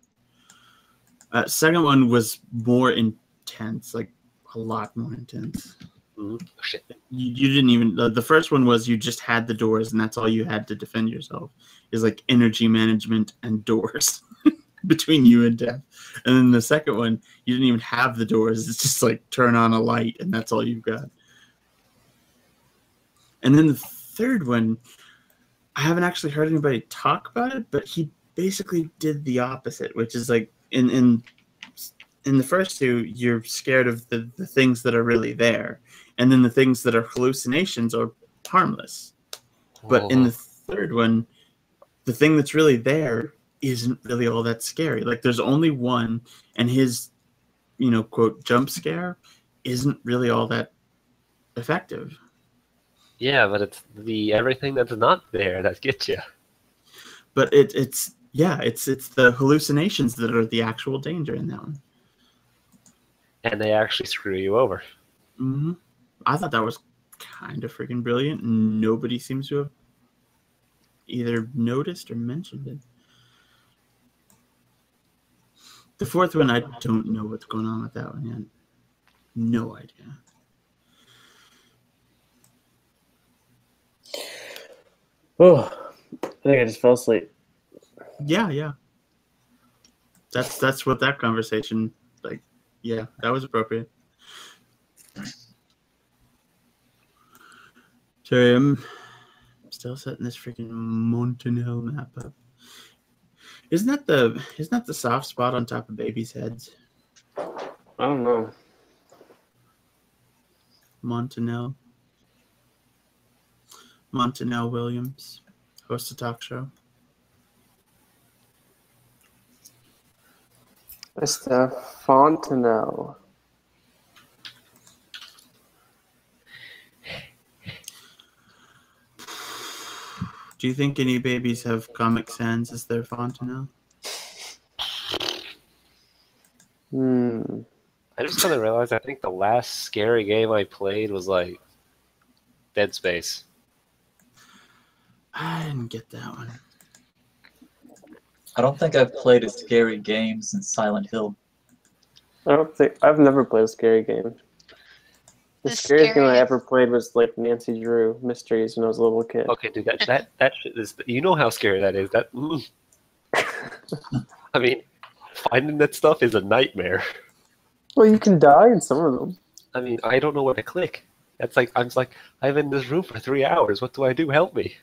Second one was more intense, like a lot more intense. Oh, shit. You didn't even. The first one was you just had the doors, and that's all you had to defend yourself. Is like energy management and doors between you and death. And then the second one, you didn't even have the doors. It's just like turn on a light, and that's all you've got. And then the third one, I haven't actually heard anybody talk about it, but he basically did the opposite, which is like in the first two, you're scared of the things that are really there. And then the things that are hallucinations are harmless. But in the third one, the thing that's really there isn't really all that scary. Like there's only one, and his, quote, jump scare isn't really all that effective. Yeah, but it's the everything that's not there that gets you. But it's the hallucinations that are the actual danger in that one. And they actually screw you over. Mm-hmm. I thought that was kind of freaking brilliant. Nobody seems to have either noticed or mentioned it. The fourth one, I don't know what's going on with that one yet. No idea. Oh, I think I just fell asleep. Yeah. That's what that conversation, like, yeah, that was appropriate. Sorry, I'm still setting this freaking Montanel map up. Isn't that the soft spot on top of babies' heads? I don't know. Montanel Williams hosts a talk show. Mr. Fontenelle. Do you think any babies have Comic Sans as their Fontanelle? I just kind of realized I think the last scary game I played was like Dead Space. I didn't get that one. I don't think I've played a scary game since Silent Hill. I've never played a scary game. The scariest game I ever played was like Nancy Drew Mysteries when I was a little kid. Okay, dude, that shit is. You know how scary that is. That. I mean, finding that stuff is a nightmare. Well, you can die in some of them. I mean, I don't know where to click. That's like I'm just like I'm in this room for 3 hours. What do I do? Help me.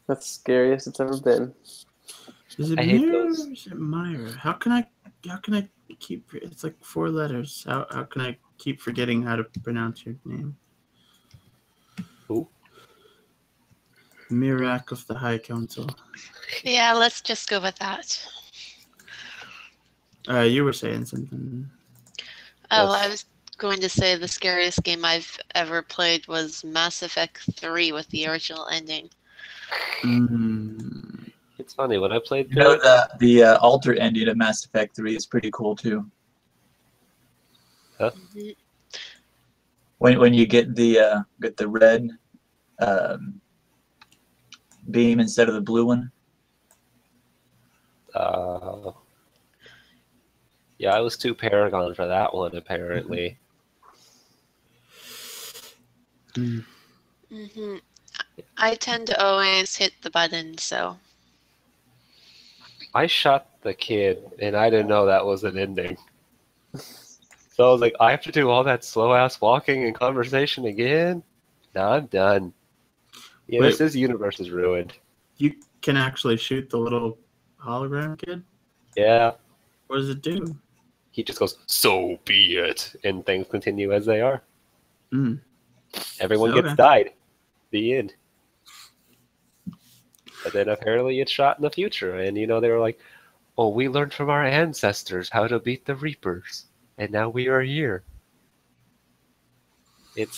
That's the scariest it's ever been. Is it I hate Mira those. or is it Myra? How can I keep? It's like 4 letters. How can I keep forgetting how to pronounce your name? Who? Mirak of the High Council. Yeah, let's just go with that. You were saying something. Oh, Yes. I was going to say the scariest game I've ever played was Mass Effect 3 with the original ending. Mm. It's funny when I played You know through it. that the alter ending of Mass Effect 3 is pretty cool too. Mhm. When you get the red beam instead of the blue one. Yeah, I was too Paragon for that one apparently. Mm. Mhm. I tend to always hit the button, so. I shot the kid, and I didn't know that was an ending. So I was like, I have to do all that slow-ass walking and conversation again? No, I'm done. Yeah, Wait. this universe is ruined. You can actually shoot the little hologram kid? Yeah, What does it do? he just goes, so be it, and things continue as they are. Mm. Everyone Okay. gets died. The end. But then apparently it's shot in the future, and they were like, oh, we learned from our ancestors how to beat the Reapers, and now we are here. It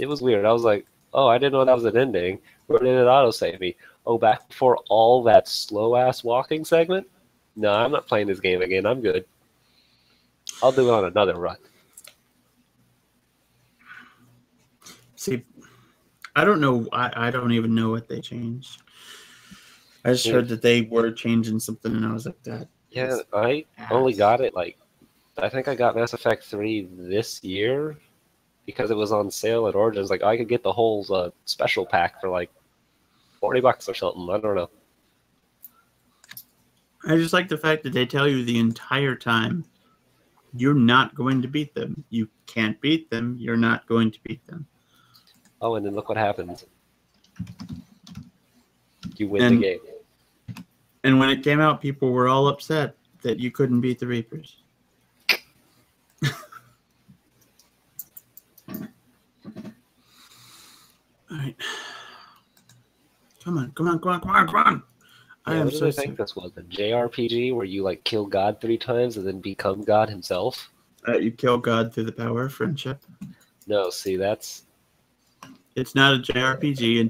was weird. I was like, oh, I didn't know that was an ending. Where did it autosave me? Oh, back before all that slow-ass walking segment? No, I'm not playing this game again. I'm good. I'll do it on another run. See, I don't know. I don't even know what they changed. I just heard that they were changing something, and I was like, that. Yeah, is I ass. only got it, I think I got Mass Effect 3 this year because it was on sale at Origins. Like, I could get the whole special pack for like $40 or something. I don't know. I just like the fact that they tell you the entire time, you're not going to beat them. You can't beat them. You're not going to beat them. Oh, and then look what happens. You win the game. And when it came out, people were all upset that you couldn't beat the Reapers. All right. Come on. I Yeah, am what did so I think sick. this was? A JRPG where you like kill God 3 times and then become God himself? You kill God through the power of friendship. No, see, that's... It's not a JRPG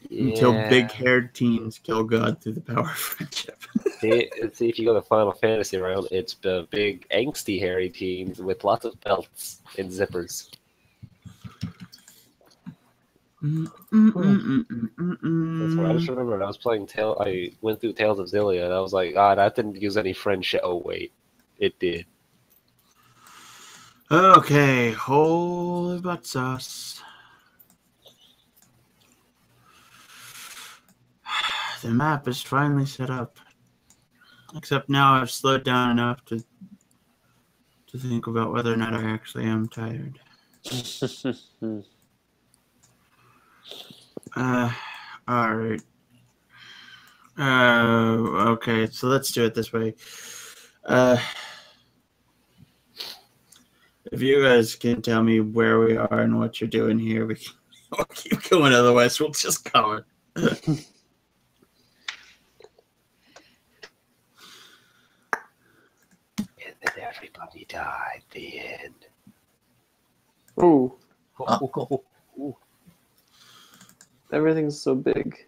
until big-haired teens kill God through the power of friendship. See, if you go to Final Fantasy round, it's the big angsty hairy teens with lots of belts and zippers. That's what I just remembered. I was playing I went through Tales of Zillia, and I was like, that didn't use any friendship. Oh wait, it did. Okay, holy butt sauce. The map is finally set up. Except now I've slowed down enough to think about whether or not I actually am tired. Alright. Okay, so let's do it this way. If you guys can tell me where we are and what you're doing here, we'll keep going. Otherwise, we'll just call it. And then everybody died. The end. Ooh, Cool. everything's so big.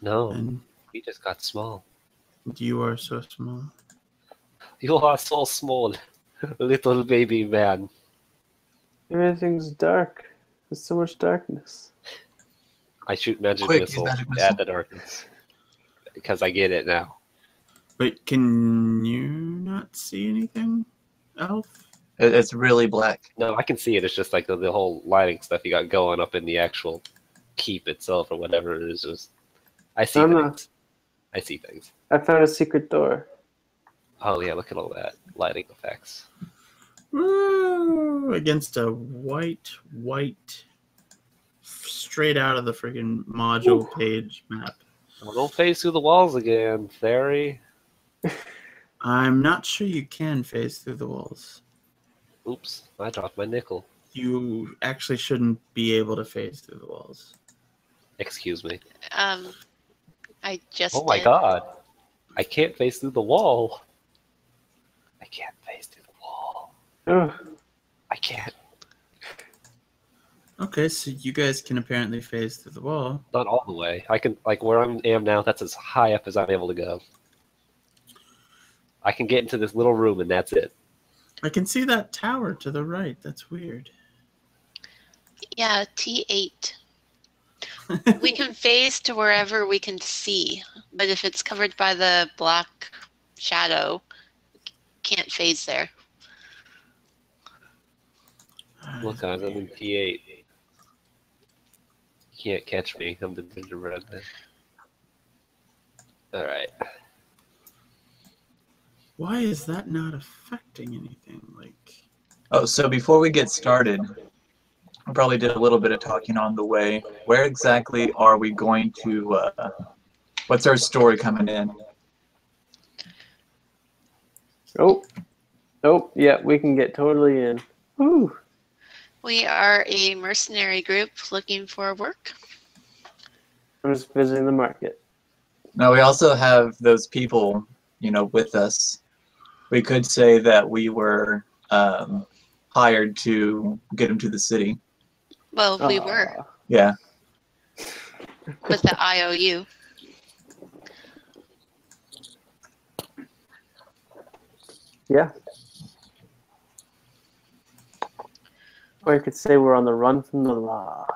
No, And we just got small. you are so small. You are so small, little baby man. Everything's dark. There's so much darkness. I shoot magic Quick, use missile magic missile. at the darkness because I get it now. Wait, can you not see anything, Elf? It's really black. No, I can see it. It's just like the whole lighting stuff you got going up in the actual keep itself or whatever it is. Just I see things. I see things. I found a secret door. Oh yeah, look at all that lighting effects. Woo! Against a white straight out of the freaking module page map. Well, don't phase through the walls again, Fairy. I'm not sure you can phase through the walls. Oops, I dropped my nickel. You actually shouldn't be able to phase through the walls. Excuse me. I just Oh my did. god. I can't phase through the wall. I can't phase through the wall. Ugh. I can't. Okay, so you guys can apparently phase through the wall. Not all the way. I can, like, where I am now, that's as high up as I'm able to go. I can get into this little room and that's it. I can see that tower to the right. That's weird. Yeah, T8. We can phase to wherever we can see, but if it's covered by the black shadow, can't phase there. Look, guys, I'm in P8. You can't catch me. I'm the gingerbread man. Alright. Why is that not affecting anything? Like, Oh, so before we get started, I probably did a little bit of talking on the way. Where exactly are we going to, what's our story coming in? Oh. Oh, yeah, we can get totally in. Woo. We are a mercenary group looking for work. I'm just visiting the market. Now, we also have those people, you know, with us. We could say that we were hired to get them to the city. Well, we were Yeah. with the IOU. Yeah. Or you could say we're on the run from the law.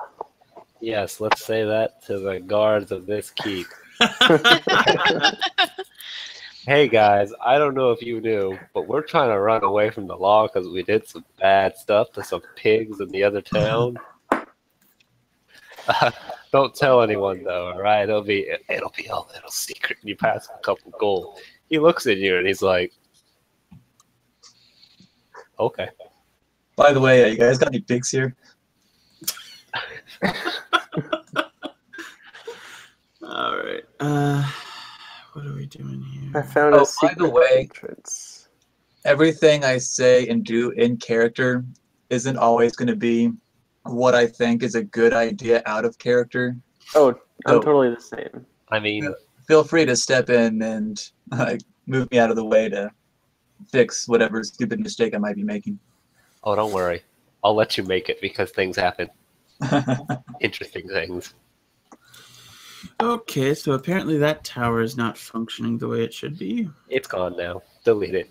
Yes, let's say that to the guards of this keep. Hey guys, I don't know if you knew, but we're trying to run away from the law because we did some bad stuff to some pigs in the other town. Don't tell anyone though, all right? It'll be a little secret. And you pass a couple gold. He looks at you and he's like, "Okay." By the way, you guys got any pigs here? all right. What are we doing I here? found Oh, a by secret the way- entrance. Everything I say and do in character isn't always going to be what I think is a good idea out of character. Oh, I'm Oh. totally the same. I mean, Feel free to step in and move me out of the way to fix whatever stupid mistake I might be making. oh, don't worry. I'll let you make it because things happen. Interesting things. Okay, so apparently that tower is not functioning the way it should be. It's gone now. Delete it.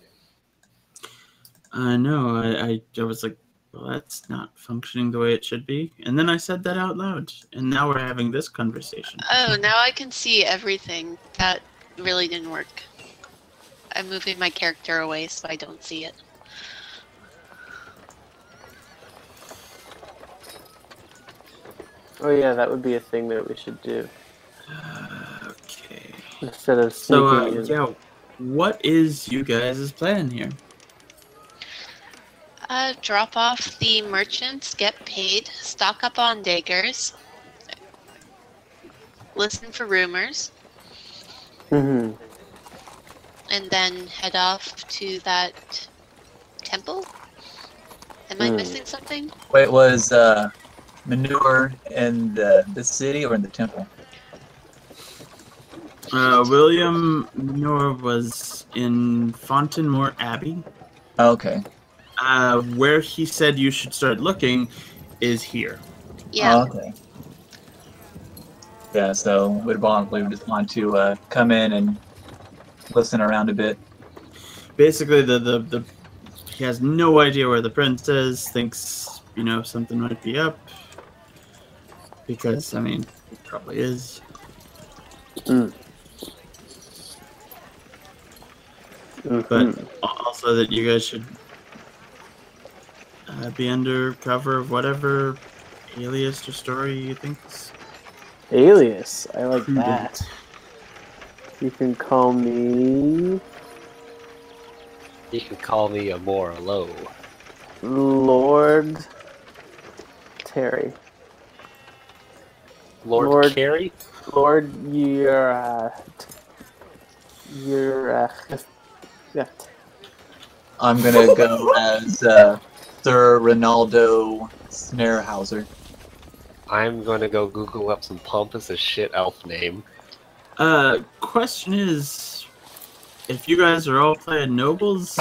I know. I was like, well, that's not functioning the way it should be. And then I said that out loud. And now we're having this conversation. Oh, now I can see everything. That really didn't work. I'm moving my character away so I don't see it. Oh yeah, that would be a thing that we should do. Okay. Instead of So, sneaking in. yeah, what is you guys' plan here? Drop off the merchants, get paid, stock up on daggers, listen for rumors, Mm-hmm. and then head off to that temple? Am I missing something? Wait, was manure in the city or in the temple? William Muir was in Fontainebleau Abbey. Okay. Where he said you should start looking is here. Yeah. Okay. Yeah, so we just want to come in and listen around a bit. Basically, the he has no idea where the prince is. Thinks something might be up because it probably is. But also that you guys should be under cover of whatever alias or story you think is Alias. I like prudent. that. You can call me You can call me a more low. Lord Terry. Lord Carey? Lord, yeah. I'm gonna go as Sir Ronaldo Snarehouser. I'm gonna go Google up some pompous as shit elf name. Question is, if you guys are all playing nobles,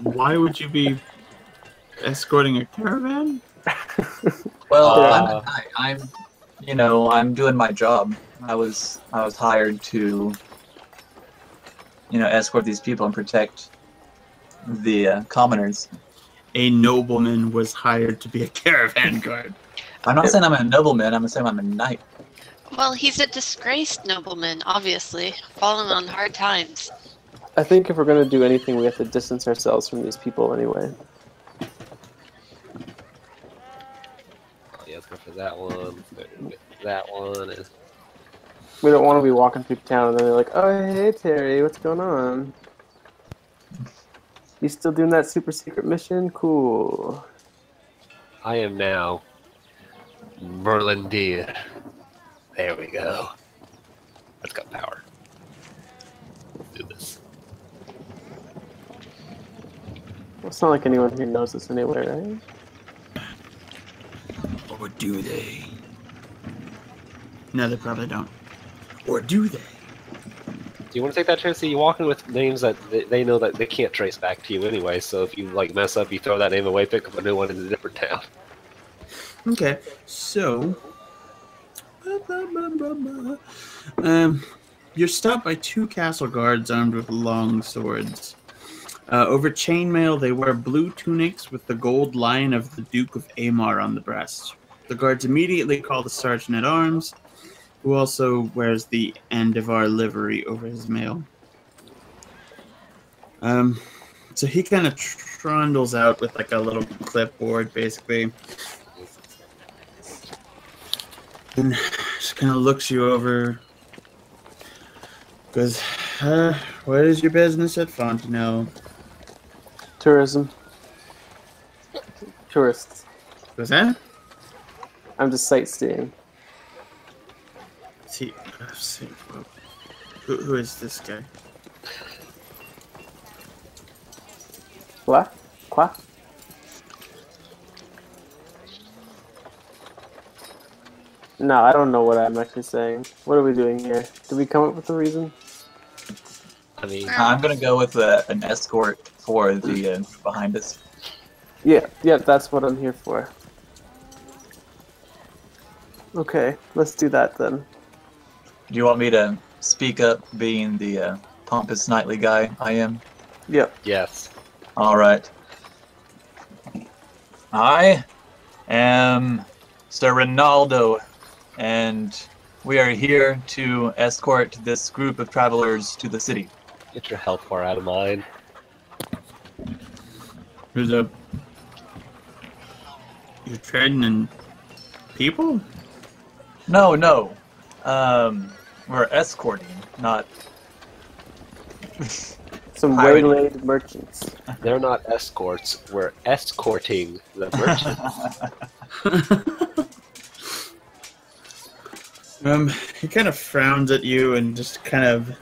why would you be escorting a caravan? Well, Uh, I'm doing my job. I was hired to, escort these people and protect the commoners. A nobleman was hired to be a caravan guard. I'm not saying I'm a nobleman. I'm saying I'm a knight. Well, he's a disgraced nobleman, obviously, fallen on hard times. I think if we're going to do anything, we have to distance ourselves from these people anyway. Oh, yeah, let's go for that one. Let's go with that one. We don't want to be walking through town and then they're like, oh, hey, Terry, what's going on? You still doing that super secret mission? Cool. I am now Merlin Deer. There we go. That's got power. Let's do this. Well, it's not like anyone here knows this anyway, right? Or do they? No, they probably don't. Or do they? Do you want to take that chance? You walk in with names that they know that they can't trace back to you anyway, so if you mess up, you throw that name away, pick up a new one in a different town. Okay, so you're stopped by two castle guards armed with long swords. Over chainmail, they wear blue tunics with the gold lion of the Duke of Amar on the breast. The guards immediately call the sergeant-at-arms, who also wears the Andivar livery over his mail. So he kind of trundles out with a little clipboard, basically. And just kind of looks you over. Goes, what is your business at Fontenelle? Tourism. Tourists. What's that? I'm just sightseeing. Who is this guy? What? What? No, I don't know what I'm actually saying. What are we doing here? Did we come up with a reason? I mean, I'm gonna go with an escort for the behind us. Yeah, that's what I'm here for. Okay, let's do that then. Do you want me to speak up, being the pompous knightly guy I am? Yep. yes. All right. I am Sir Ronaldo, and we are here to escort this group of travelers to the city. Get your health bar out of mine. Who's up? You're trading in people? No. We're escorting, not. Some Pirate. waylaid merchants. They're not escorts. We're escorting the merchant. He kind of frowns at you and just kind of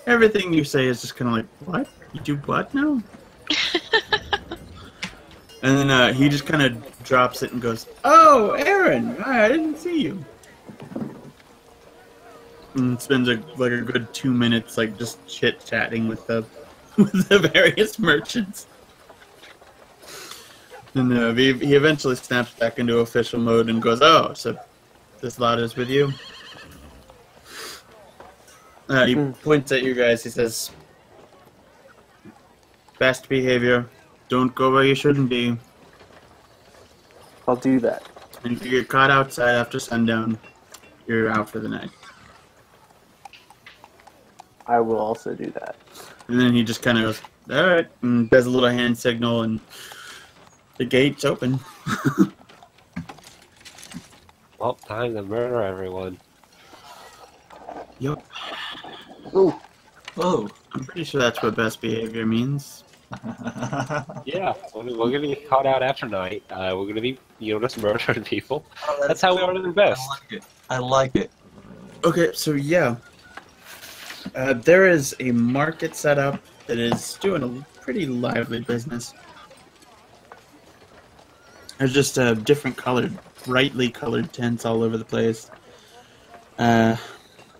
everything you say is just kind of like, what? You do what now? And then he just kind of drops it and goes, "Oh, Aaron, I didn't see you." And spends a good 2 minutes just chit chatting with the with the various merchants. And he eventually snaps back into official mode and goes, "Oh, so this lot is with you?" He points at you guys. He says, "Best behavior. Don't go where you shouldn't be. I'll do that. And if you get caught outside after sundown, you're out for the night." I will also do that. And then he just kind of goes, "All right," and does a little hand signal, and the gate's open. Well, time to murder everyone. Yup. Ooh. Whoa. I'm pretty sure that's what best behavior means. Yeah, we're gonna be caught out after night. We're gonna be, just murdering people. That's how we are at the best. I like it. I like it. Okay, so yeah, there is a market set up that is doing a pretty lively business. There's just different colored, brightly colored tents all over the place.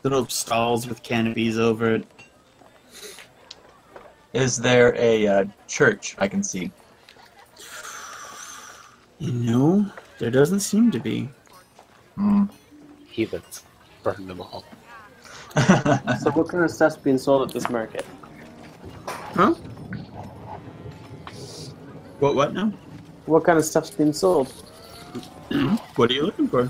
Little stalls with canopies over it. Is there a church I can see? No, there doesn't seem to be. Hmm. Heathens. Burn them all. So what kind of stuff's being sold at this market? Huh? What now? What kind of stuff's being sold? What are you looking for?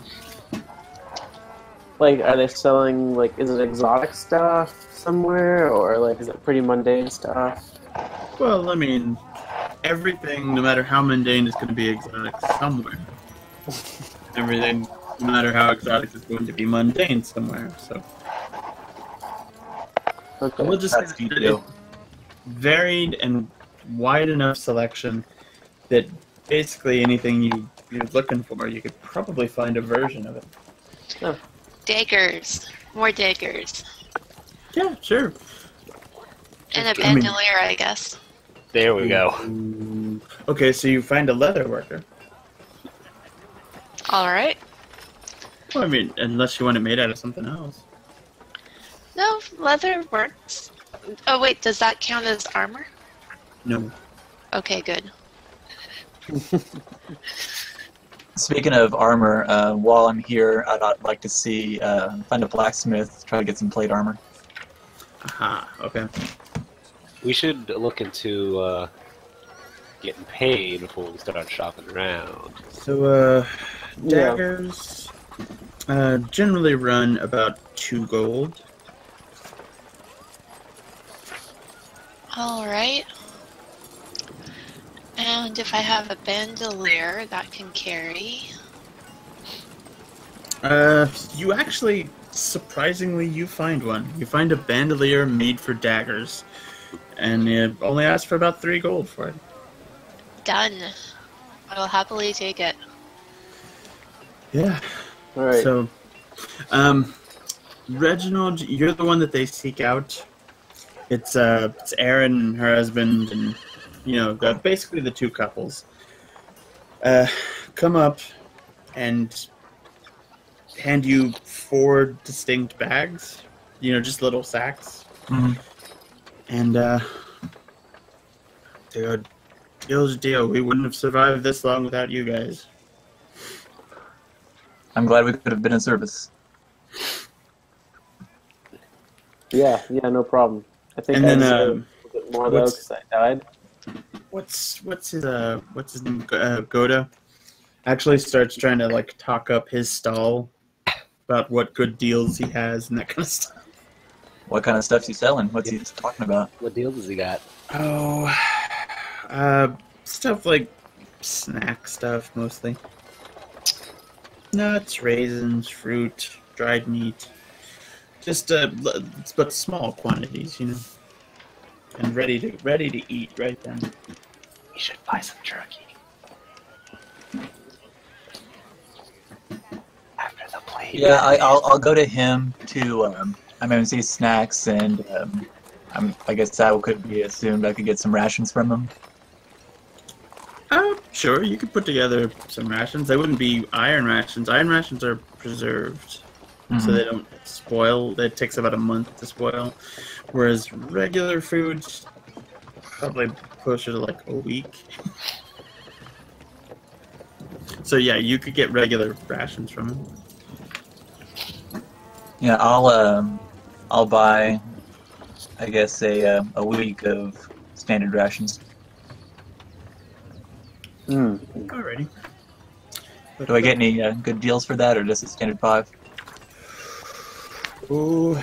Like, are they selling, like, is it exotic stuff somewhere, or, like, is it pretty mundane stuff? Well, I mean, everything, no matter how mundane, is going to be exotic somewhere. Everything, no matter how exotic, is going to be mundane somewhere. So Okay. we'll just That's say good that deal. it's varied and wide enough selection that basically anything you're looking for, you could probably find a version of it. Daggers. More daggers. Yeah, sure. And a I mean- bandolier, I guess. There we go. Okay, so you find a leather worker. Alright. Well, I mean, unless you want it made out of something else. No, leather works. Oh, wait, does that count as armor? No. Okay, good. Speaking of armor, while I'm here, I'd like to see find a blacksmith, try to get some plate armor. Aha, okay. We should look into getting paid before we start shopping around. So, Yeah. daggers generally run about 2 gold. Alright. And if I have a bandolier, that can carry. You actually, surprisingly, you find one. You find a bandolier made for daggers. And you only ask for about 3 gold for it. Done. I will happily take it. Yeah. All right. So, Reginald, you're the one that they seek out. It's Erin and her husband, and basically the 2 couples. Come up and hand you 4 distinct bags. Just little sacks. Mm-hmm. And they go, deal's a deal. We wouldn't have survived this long without you guys. I'm glad we could have been in service. Yeah, no problem. I think And I then, deserve a bit more though what's- because I died. What's his name? Goda actually starts trying to talk up his stall about what good deals he has and that kind of stuff. What kind of stuff's he selling? What's he talking about? What deal does he got? Oh, stuff like snack stuff mostly. Nuts, raisins, fruit, dried meat. Just but small quantities, and ready to eat right then. We should buy some jerky. After the plate. Yeah, I'll go to him to I'm going to see snacks, and I guess that could be assumed I could get some rations from him. Sure, you could put together some rations. They wouldn't be iron rations. Iron rations are preserved, so they don't spoil. It takes about a month to spoil, whereas regular food probably closer to a week. So yeah, you could get regular rations from him. Yeah, I'll buy, I guess, a week of standard rations. Alrighty. Do I get any good deals for that, or just a standard 5? Ooh.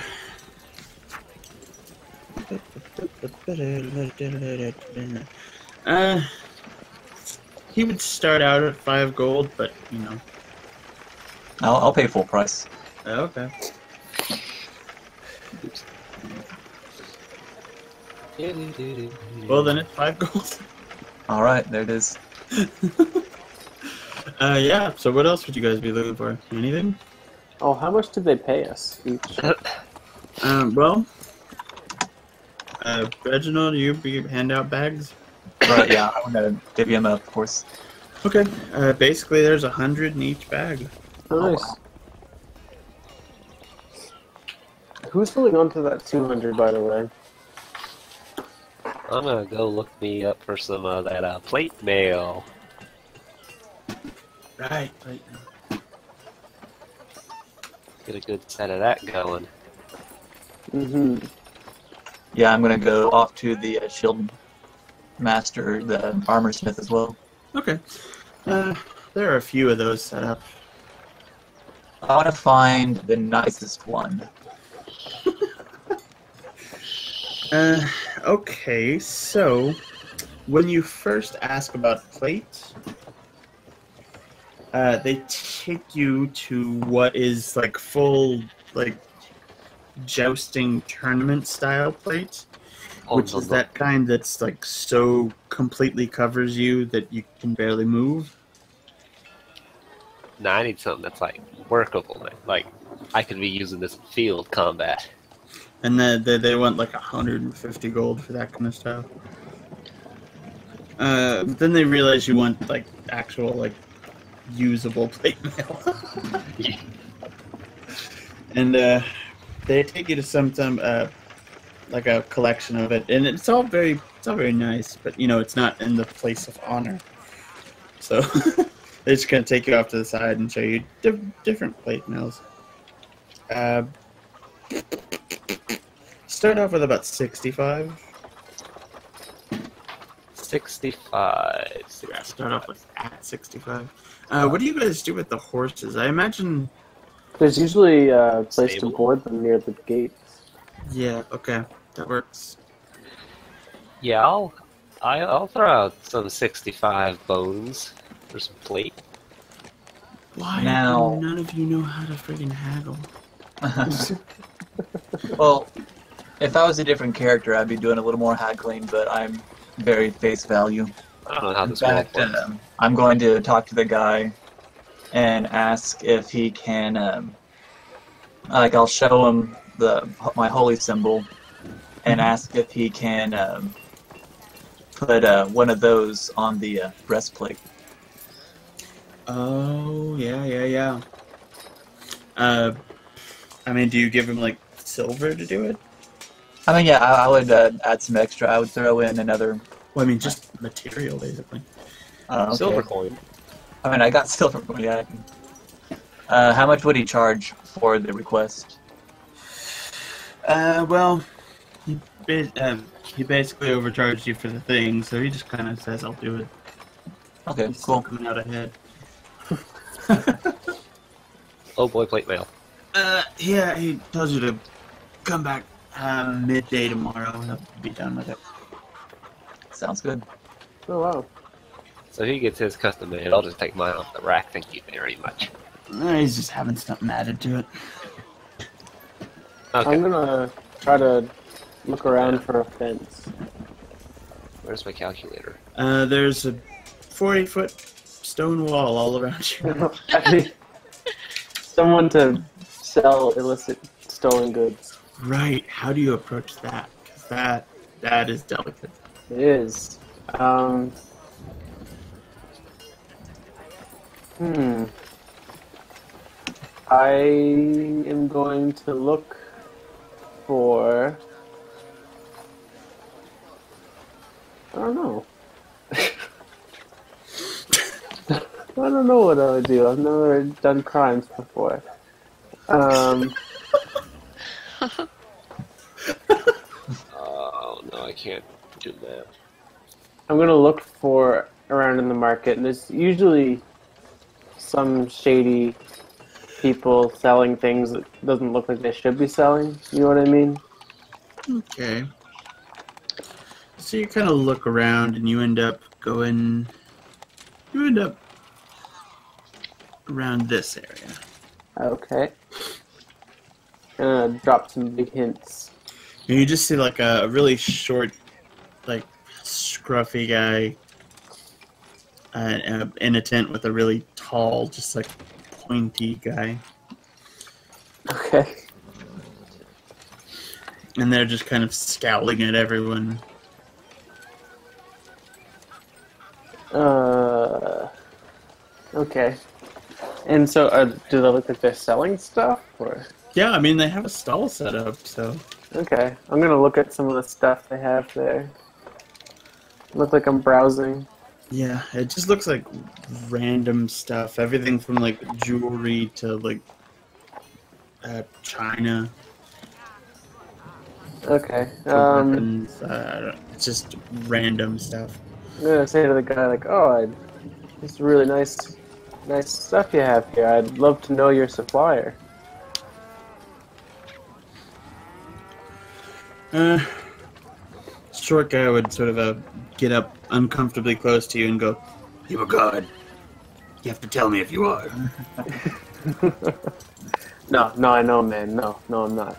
He would start out at 5 gold, but I'll pay full price. Okay. Well, then it's 5 gold. All right, there it is. Yeah, so what else would you guys be looking for? Anything? Oh, how much did they pay us each? Well, Reginald, you hand out bags? Right, yeah, I'm gonna divvy him up, of course. Okay. Basically, there's 100 in each bag. Nice. wow. Who's holding on to that 200, by the way? I'm gonna go look me up for some of that plate mail. Right. Get a good set of that going. Mm-hmm. Yeah, I'm gonna go off to the shield master, the armor smith as well. Okay. There are a few of those set up. I want to find the nicest one. Okay, so when you first ask about plate, they take you to what is like full, like, jousting tournament style plate, which is that kind that's like so completely covers you that you can barely move. Nah, I need something that's like workable, man. Like I could be using this in field combat. And then they want like 150 gold for that kind of stuff. But then they realize you want like actual like usable plate mail. Yeah. And they take you to some like a collection of it, and it's all very nice. But you know, it's not in the place of honor. So they're just gonna take you off to the side and show you different plate mails. Start off with about 65. 65. Yeah, start off with at 65. What do you guys do with the horses? I imagine. There's usually a place Stable. to board them near the gates. Yeah. Okay, that works. Yeah, I'll throw out some 65 bones for some plate. Why Now- do none of you know how to friggin' haggle? Well, if I was a different character, I'd be doing a little more haggling, but I'm very face value. I don't know how In this works. fact, I'm going to talk to the guy and ask if he can, like, I'll show him my holy symbol and ask if he can put one of those on the breastplate. Oh, yeah. I mean, do you give him like silver to do it? I mean, yeah, I would add some extra. I would throw in another. Well, I mean, just material, basically. Okay. Silver coin. I mean, I got silver. Yeah. I can. How much would he charge for the request? Well, he basically overcharged you for the thing, so he just kind of says, "I'll do it." Okay, He's still cool. coming out ahead. Oh boy, plate mail. Yeah, he tells you to come back midday tomorrow, and I'll be done with it. Sounds good. Oh, wow. So he gets his custom made. I'll just take mine off the rack. Thank you very much. He's just having something added to it. Okay. I'm gonna try to look around for a fence. Where's my calculator? There's a 40-foot stone wall all around you. I need someone to sell illicit stolen goods. Right. How do you approach that? Because that is delicate. It is. I am going to look for. I don't know. I don't know what I would do. I've never done crimes before. Oh no, I can't do that. I'm gonna look for around in the market, and there's usually some shady people selling things that doesn't look like they should be selling. You know what I mean? Okay. So you kind of look around, and you end up around this area. Okay. Drop some big hints. And you just see like a really short, like scruffy guy in a tent with a really tall, just like pointy guy. Okay. And they're just kind of scowling at everyone. Okay. And so, do they look like they're selling stuff, or? Yeah, I mean, they have a stall set up, so... Okay, I'm gonna look at some of the stuff they have there. Look like I'm browsing. Yeah, it just looks like random stuff. Everything from, like, jewelry to, like, china. Okay. To weapons. It's just random stuff. I'm gonna say to the guy, like, "Oh, it's really nice stuff you have here. I'd love to know your supplier." Short guy would sort of get up uncomfortably close to you and go, "You a god. You have to tell me if you are." No, I know, man. No, I'm not.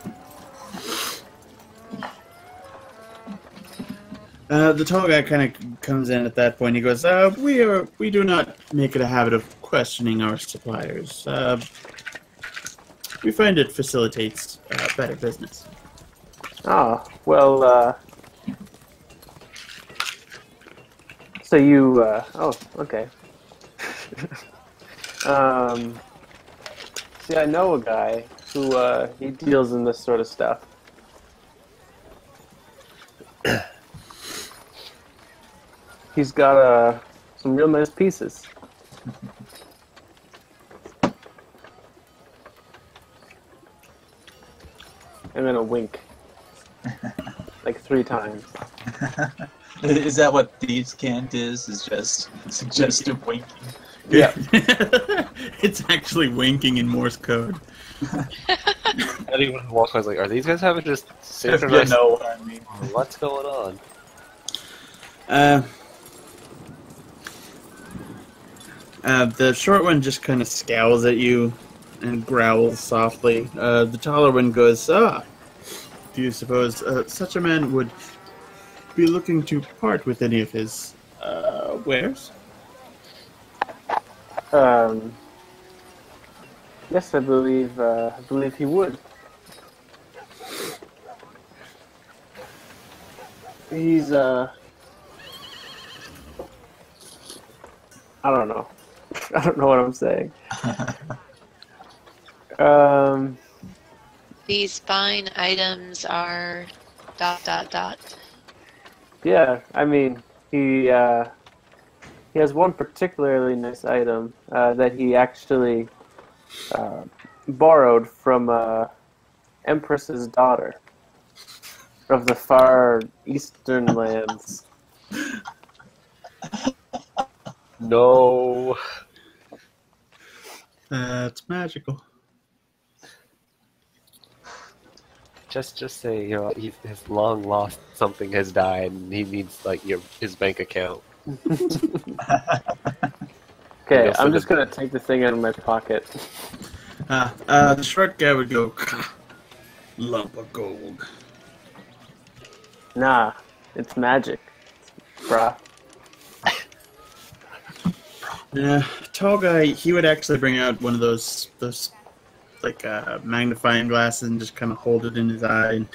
The tall guy kind of comes in at that point. He goes, we do not make it a habit of questioning our suppliers. We find it facilitates better business." Oh, well, so you, oh, okay. See, I know a guy who, he deals in this sort of stuff. He's got, some real nice pieces. I'm gonna wink. Like 3 times. Is that what thieves' cant is? Is just suggestive winking? Yeah. It's actually winking in Morse code. Anyone who walks by is like, are these guys having just If you synchronized? know what I mean. What's going on? The short one just kind of scowls at you and growls softly. The taller one goes, do you suppose such a man would be looking to part with any of his wares? Yes, I believe he would. He's, I don't know. I don't know what I'm saying. These fine items are ... Yeah, I mean, he has one particularly nice item that he actually borrowed from Empress's daughter of the far eastern lands. No. That's magical. Just say, you know, his long lost something has died, and he needs like his bank account. Okay, You'll I'm send just it- gonna take the thing out of my pocket. The short guy would go, lump of gold. Nah, it's magic, bruh. Tall guy, he would actually bring out one of those like magnifying glasses and just kind of hold it in his eye and,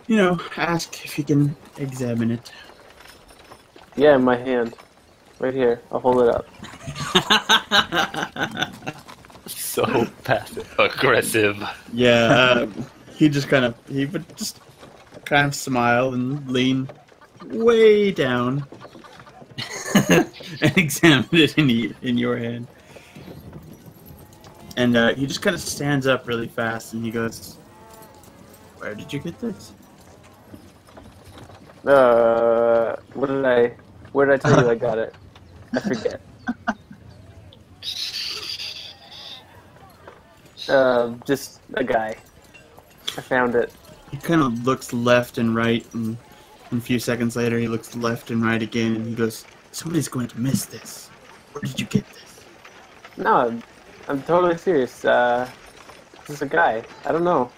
you know, ask if he can examine it. Yeah, in my hand. Right here. I'll hold it up. So passive aggressive. Yeah, he would just kind of smile and lean way down and examine it in your hand. And he just kind of stands up really fast and he goes, "Where did you get this?" Where did I tell you I got it? I forget. Just a guy. I found it. He kind of looks left and right, and a few seconds later he looks left and right again, and he goes, "Somebody's going to miss this. Where did you get this?" No, I'm totally serious. Just a guy. I don't know.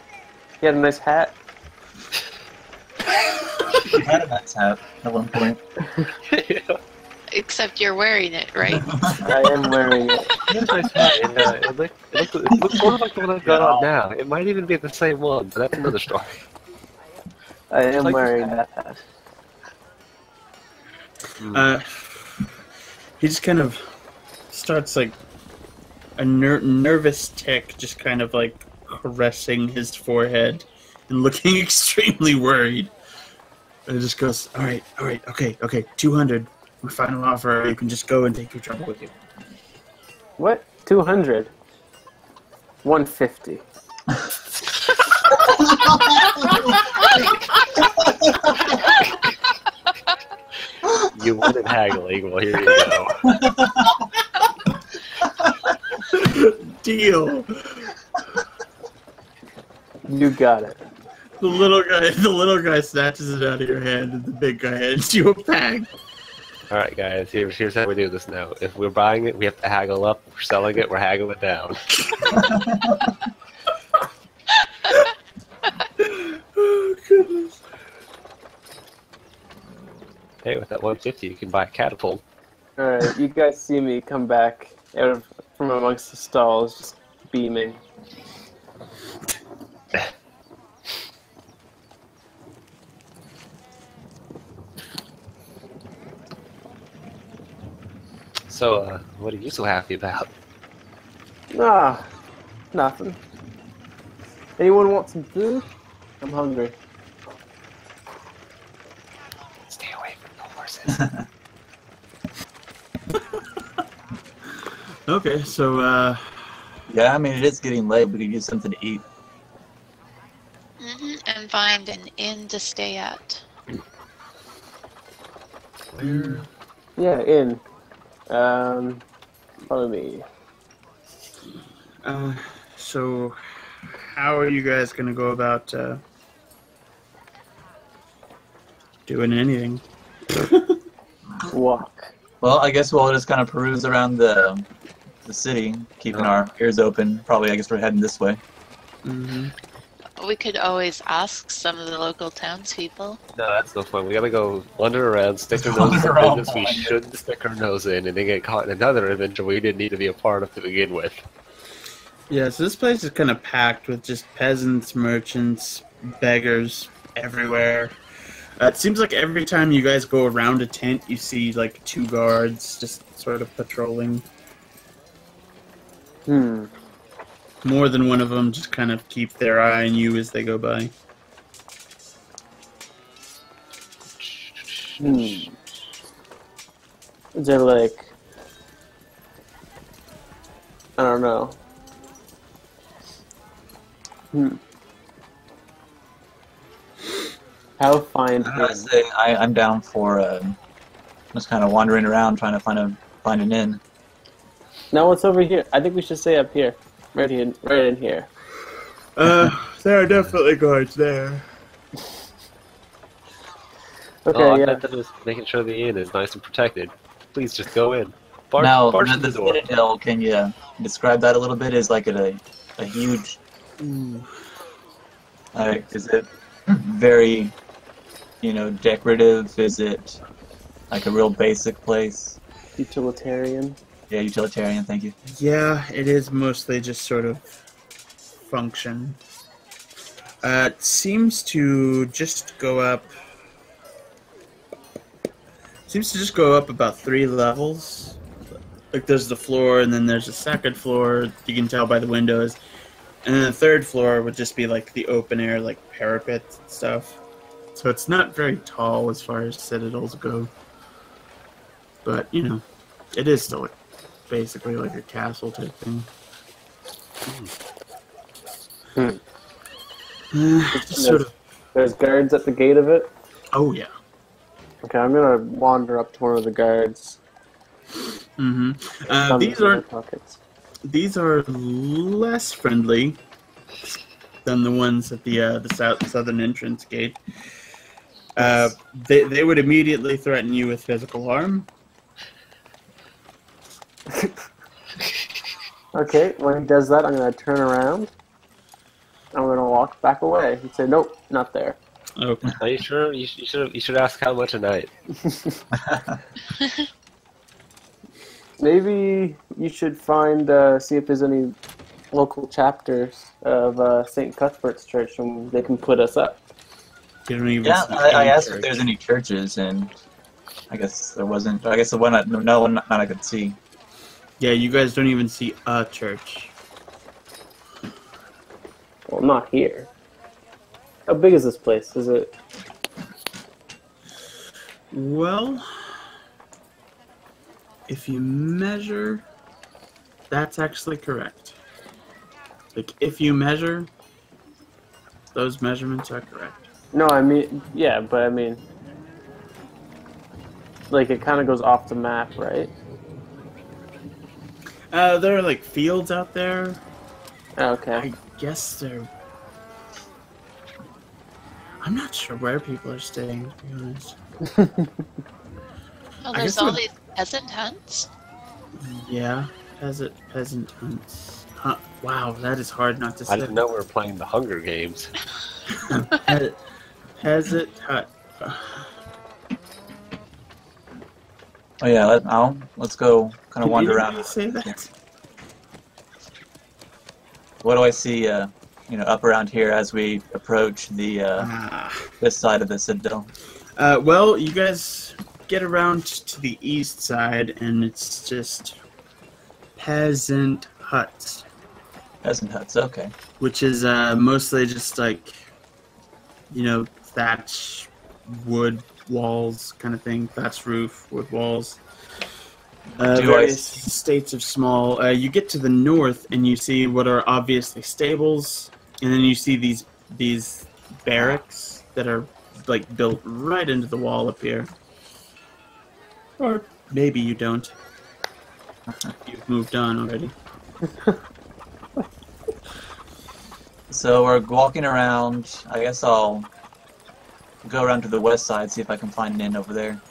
He had a nice hat. He had a nice hat at one point. except you're wearing it, right? I am wearing it. It looks sort of like the one I've got on now. It might even be the same one, but that's another story. I am like wearing that. that hat. He just kind of starts like a nervous tick, just kind of like caressing his forehead and looking extremely worried. And it just goes, all right, okay, 200, my final offer. You can just go and take your trouble with you. What? 200? 150. You wanted haggling, well, here you go. Deal. You got it. The little guy snatches it out of your hand, and the big guy hands you a bag. Alright, guys, here's how we do this now. If we're buying it, we have to haggle up. If we're selling it, we're haggling down. Oh, goodness. Hey, with that 150, you can buy a catapult. Alright, you guys see me come back from amongst the stalls, just beaming. So, what are you so happy about? Ah, nothing. Anyone want some food? I'm hungry. Stay away from the horses. Okay, so, Yeah, I mean, it is getting late. We could use something to eat. And find an inn to stay at. Where? Yeah, in. Follow me. so, how are you guys gonna go about, doing anything? Walk. Well, I guess we'll just kind of peruse around the city, keeping our ears open. Probably, I guess we're heading this way. Mm-hmm. We could always ask some of the local townspeople. No, that's no fun. We gotta go wander around, stick our nose in business we shouldn't stick our nose in, and then get caught in another adventure we didn't need to be a part of to begin with. Yeah, so this place is kind of packed with just peasants, merchants, beggars everywhere. It seems like every time you guys go around a tent, you see like 2 guards just sort of patrolling. More than one of them just kind of keep their eye on you as they go by. Is there like... I don't know. How fine... I say I'm down for just kind of wandering around, trying to find an inn. No, it's over here. I think we should stay up here. Right in here. There are definitely guards there. Okay, All yeah. I did was making sure the inn is nice and protected. Please just go in. Now, barge to the the door. citadel, can you describe that a little bit? Is like a huge... is it very, decorative? Is it like a real basic place? Utilitarian. Yeah, utilitarian, thank you. Yeah, it is mostly just sort of function. It seems to just go up... about 3 levels. Like, there's the floor, and then there's a second floor, you can tell by the windows. And then the third floor would just be, like, the open-air, like, parapet stuff. So it's not very tall as far as citadels go. But, it is still basically like a castle type thing. Just sort of... There's guards at the gate of it? Oh, yeah. Okay, I'm gonna wander up to one of the guards. These are less friendly than the ones at the southern entrance gate. They would immediately threaten you with physical harm. Okay, when he does that, I'm gonna turn around. I'm gonna walk back away and say, "Nope, not there." Okay. Are you sure? You should ask how much a night. Maybe you should find, see if there's any local chapters of St. Cuthbert's Church, and they can put us up. You don't even Yeah, see I any asked if church. there's any churches, and I guess there wasn't. I guess the one, no one not I could see. Yeah, you guys don't even see a church. Well, not here. How big is this place? Is it? Well, if you measure, that's actually correct. Like, if you measure, those measurements are correct. No, I mean, yeah, but I mean, like it kind of goes off the map, right? There are, like, fields out there. Okay. I guess they're... I'm not sure where people are staying, to be honest. Oh, I there's guess all it- these peasant hunts. Yeah, peasant hunts. Huh. Wow, that is hard not to say. I didn't know we were playing the Hunger Games. Peasant hut. Oh yeah, let's go kind of wander Did around. you say that? What do I see? Up around here as we approach the this side of the citadel. Well, you guys get around to the east side, and it's just peasant huts, Peasant huts. Okay. which is mostly just like, thatch, wood walls kind of thing. Thatch roof, wood walls. Do I Various see- states of small. You get to the north, and you see what are obviously stables, and then you see these barracks that are like built right into the wall up here. Or maybe you don't. You've moved on already. So we're walking around. I guess I'll go around to the west side, see if I can find an inn over there.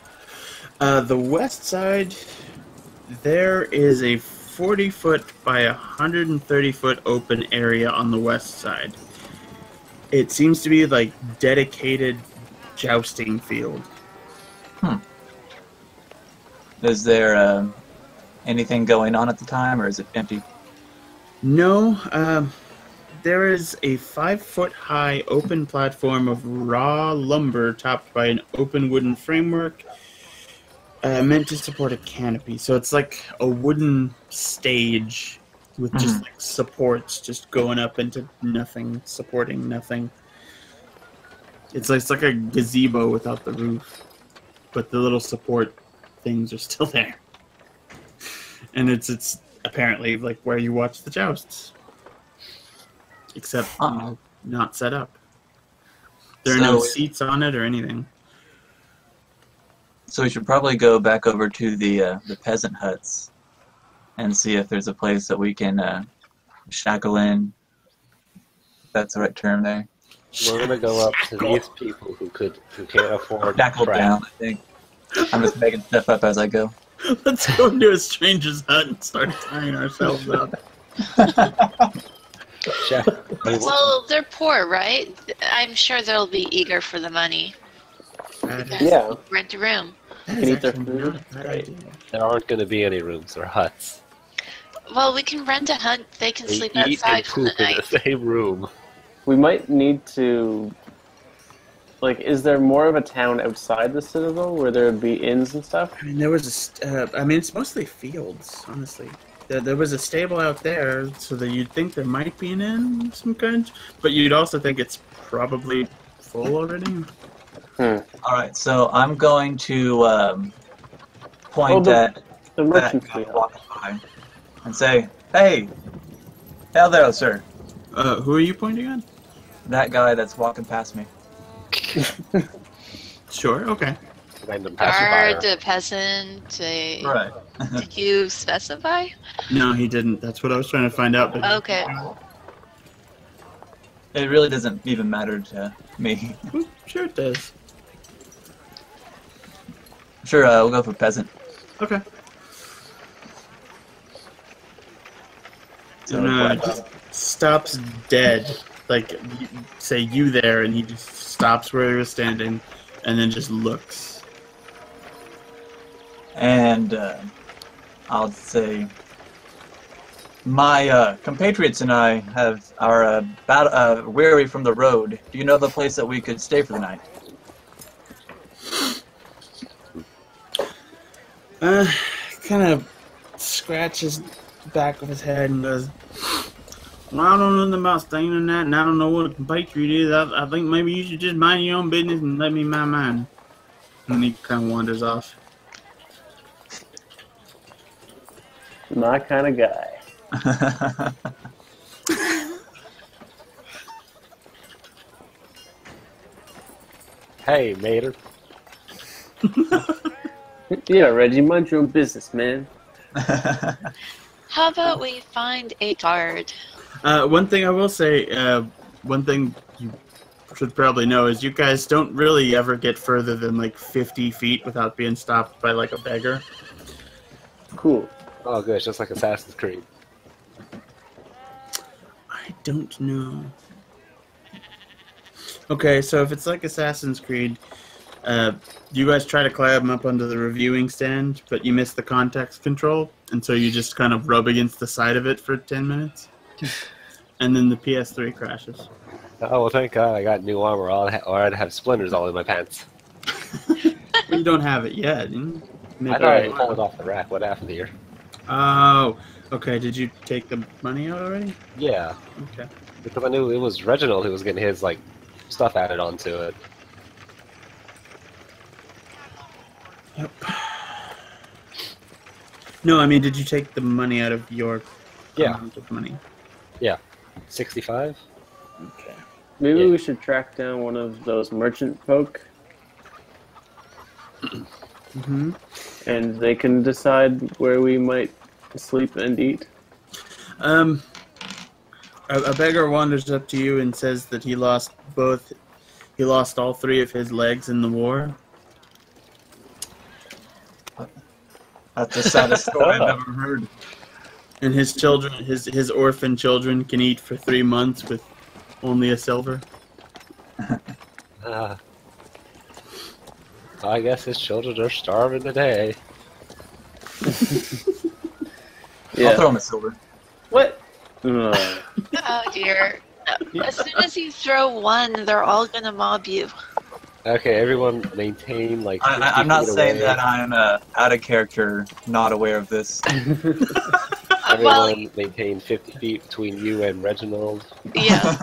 The west side, there is a 40-foot by 130-foot open area on the west side. It seems to be like dedicated jousting field. Is there anything going on at the time, or is it empty? No, there is a 5-foot high open platform of raw lumber topped by an open wooden framework meant to support a canopy. So it's like a wooden stage with just like supports just going up into nothing, supporting nothing. It's like a gazebo without the roof, but the little support things are still there. And it's apparently like where you watch the jousts. Except not set up. There are no seats on it or anything. So we should probably go back over to the peasant huts and see if there's a place that we can shackle in. If that's the right term there. We're gonna go up to these people who can't afford Shackle crap. down, I think. I'm just making stuff up as I go. Let's go into a stranger's hut and start tying ourselves up. Well, they're poor, right? I'm sure they'll be eager for the money. Yeah. Rent a room. That Can is eat their actually food. not a bad Right. idea. There aren't gonna be any rooms or huts. Well, we can rent a hut. They can They sleep eat and outside for the poop in night. the same room. We might need to. Like, is there more of a town outside the citadel where there would be inns and stuff? I mean, there was it's mostly fields, honestly. There was a stable out there, so that you'd think there might be an inn of some kind, but you'd also think it's probably full already. All right, so I'm going to point Oh, at The that merchants guy we have. walking by and say, "Hey, hello, sir." Who are you pointing at? That guy that's walking past me. Sure, okay. Random Are passerby. the peasant? Right. Did you specify? No, he didn't. That's what I was trying to find out. But Okay. It really doesn't even matter to me. Sure it does. Sure, we'll go for peasant. Okay. So, No, just stops dead. Like, say you there, and he just stops where he was standing, and then just looks. and I'll say, my compatriots and I are weary from the road. Do you know the place that we could stay for the night? Kind of scratches the back of his head and goes, well, I don't know nothing about staying in that, and I don't know what a compatriot is. I think maybe you should just mind your own business and let me mind mine. And he kind of wanders off. My kind of guy. Hey, Mater. Yeah, Reggie, mind your own business, man. How about we find a guard? One thing I will say, one thing you should probably know is you guys don't really ever get further than like 50 feet without being stopped by like a beggar. Cool. Oh, good. It's just like Assassin's Creed. I don't know. Okay, so if it's like Assassin's Creed, you guys try to climb up onto the reviewing stand, but you miss the context control, and so you just kind of rub against the side of it for 10 minutes. And then the PS3 crashes. Oh, well, thank God I got new armor, or I'd have splinters all in my pants. Well, you don't have it yet. I thought I pulled it off the rack. What happened here? Oh, okay. Did you take the money out already? Yeah, Okay. because I knew it was Reginald who was getting his, like, stuff added onto it. Yep. No, I mean, did you take the money out of your amount of money? Yeah. 65? Okay. Maybe Yeah. we should track down one of those merchant folk, Mm-hmm. and they can decide where we might sleep and eat. A beggar wanders up to you and says that he lost all 3 of his legs in the war. That's the saddest story I've ever heard. And his children, his orphan children, can eat for 3 months with only a silver. I guess his children are starving today. Yeah. I'll throw him a silver. What? Oh dear. As soon as you throw one, they're all gonna mob you. Okay, everyone maintain, like, 50 I'm not feet saying away. that I'm out of character, not aware of this. Well, Everyone maintain 50 feet between you and Reginald. yeah.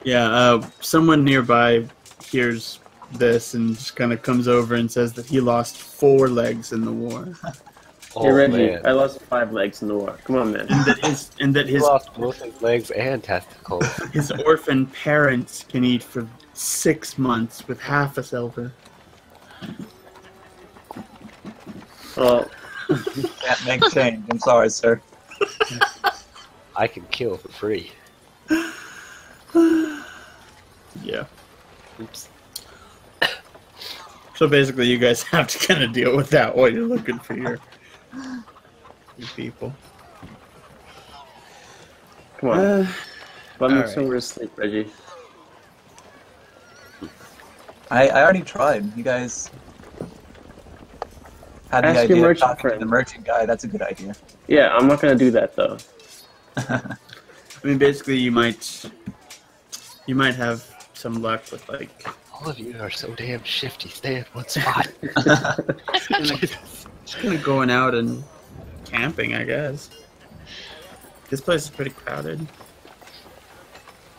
Yeah, someone nearby hears this and just kind of comes over and says that he lost 4 legs in the war. Oh, Hey, Reggie, man. I lost 5 legs in the war. Come on, man. And that He his lost both his legs and testicles. his orphan parents can eat for 6 months with half a silver. Well, Can't make change. I'm sorry, sir. I can kill for free. Yeah. Oops. So basically, you guys have to kind of deal with that while you're looking for your people. come on. Let me alright. somewhere to sleep, Reggie. I already tried. You guys had the Ask your idea of merchant talking to friend. the merchant guy. That's a good idea. Yeah, I'm not gonna do that though. I mean, basically, you might have some luck with like All of you are so damn shifty. Stay in one spot. just kind of going out and camping, I guess. This place is pretty crowded.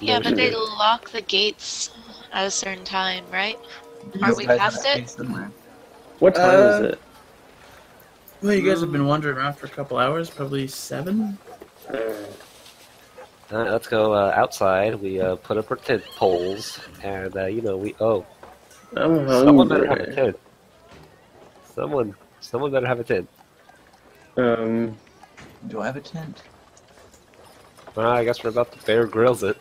Yeah, but they shit. lock the gates at a certain time, right? You Aren't we guys past have it? to stay somewhere. What time is it? Well, you guys have been wandering around for a couple hours, probably 7. Let's go outside. We put up our tent poles, and we. Oh, I'm someone better have a hungry. tent. Someone better have a tent. Do I have a tent? Well, I guess we're about to Bear Grylls it.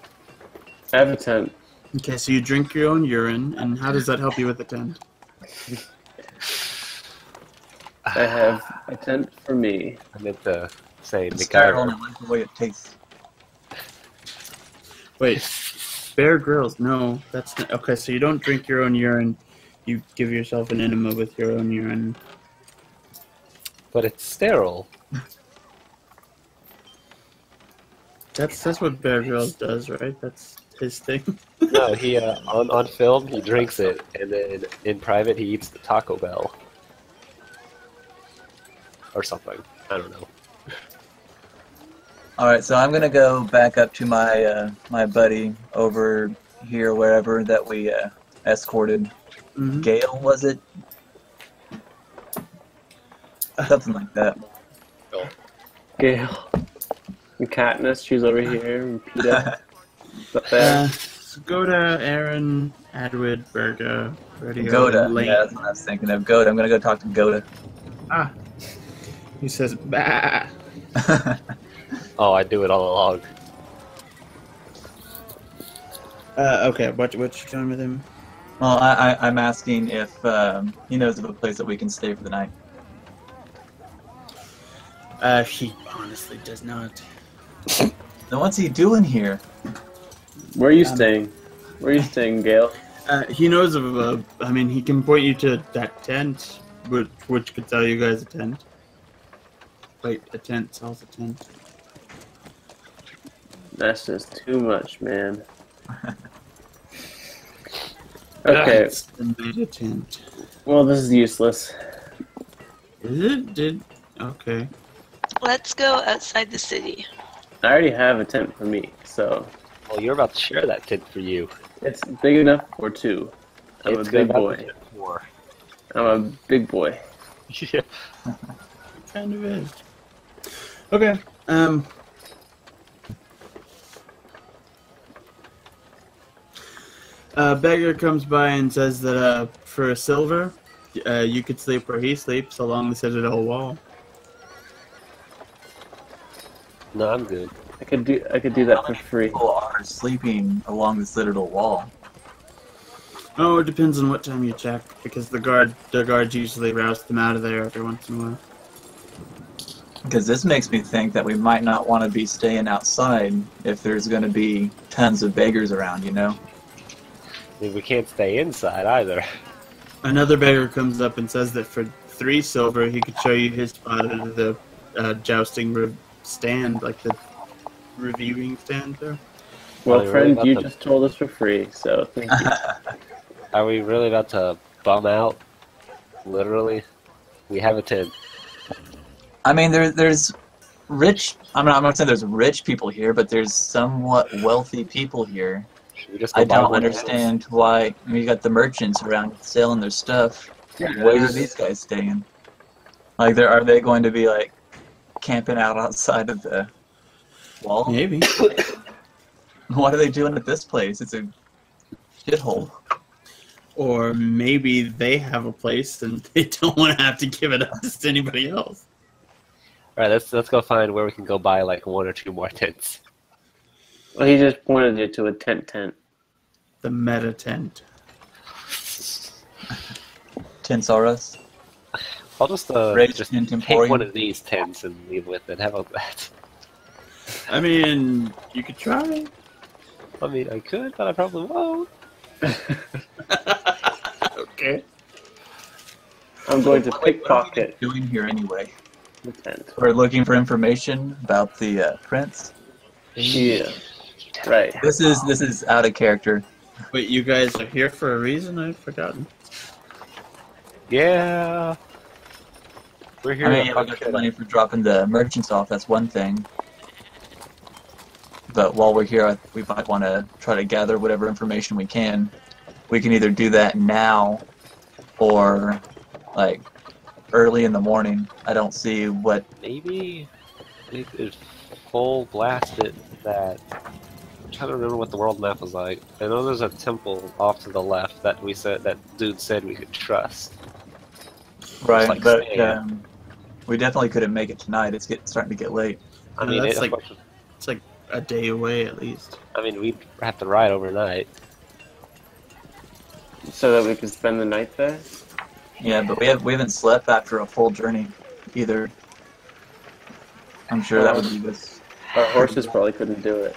I have a tent. Okay, so you drink your own urine, and how does that help you with the tent? I have a tent for me. I meant to say It's terrible and MacGyver. I like the way it tastes. Wait, Bear Grylls? No, that's not, okay. So you don't drink your own urine. You give yourself an enema with your own urine. But it's sterile. That's what Bear Grylls does, right? That's his thing. No, he on film he drinks it, and then in private he eats the Taco Bell or something. I don't know. All right, so I'm gonna go back up to my my buddy over here, wherever that we escorted. Mhm. Gale, was it? Something like that. Gail. And Katniss, she's over here. And Peeta. Up there. So go to Aaron, Adwood, Berga, Radio, Goda. Lane. Yeah, that's what I was thinking of. Goda. I'm gonna go talk to Goda. Ah. He says, bah. Oh, I do it all along. Okay, what you doing with him? Well, I'm asking if he knows of a place that we can stay for the night. He honestly does not. Then what's he doing here? Where are you staying? Where are you staying, Gail? He knows of a. I mean, he can point you to that tent, which could sell you guys a tent. Wait, a tent sells a tent. That's just too much, man. Okay, It's a tent. well, this is useless. Is it? Okay. Let's go outside the city. I already have a tent for me, so Well, you're about to share that tent for you. it's big enough for two. I'm It's a big about boy. to get four. I'm a big boy. Yeah. Kind of is. Okay. Beggar comes by and says that for a silver, you could sleep where he sleeps along the Citadel wall. No, I'm good. I could do that for free. People are sleeping along the Citadel wall. Oh, it depends on what time you check, because the guards usually rouse them out of there every once in a while. Because this makes me think that we might not want to be staying outside if there's going to be tons of beggars around, you know? I mean, we can't stay inside either. Another beggar comes up and says that for 3 silver, he could show you his spot at the jousting stand, like the reviewing stand there. Well, Are we really friend, about you to- just told us for free, so thank you. Are we really about to bum out? Literally? We have a tent. I mean, there's rich... I'm not saying there's rich people here, but there's somewhat wealthy people here. Should we just go I buy don't one understand why... I mean, you got the merchants around selling their stuff. Where are these guys staying? Like, are they going to be, like, camping out outside of the wall? Maybe. What are they doing at this place? It's a shithole. Or maybe they have a place and they don't want to have to give it up to anybody else. Alright, let's go find where we can go buy like 1 or 2 more tents. Well, he just pointed you to a tent. The meta tent. Tinsaurus. I'll just Rage take Intemporeum. one of these tents and leave with it. How about that? I mean, you could try. I mean, I could, but I probably won't. Okay. I'm going to What are we pickpocket doing here anyway? the tent. We're looking for information about the prince. Yeah. Right. This is out of character. Wait, you guys are here for a reason? I've forgotten. Yeah. We're here I mean, to yeah, fuck we got shit the money up. for dropping the merchants off. That's one thing. But while we're here, we might want to try to gather whatever information we can. We can either do that now, or like early in the morning. I don't see what. Maybe we could full blast it that. I'm trying to remember what the world map was like. I know there's a temple off to the left that dude said we could trust. Right, like but staying. we definitely couldn't make it tonight. It's starting to get late. I mean, that's it, it's like a day away at least. I mean, we'd have to ride overnight. So that we can spend the night there? Yeah, but we haven't slept after a full journey either. I'm sure that would be this. Our horses probably couldn't do it.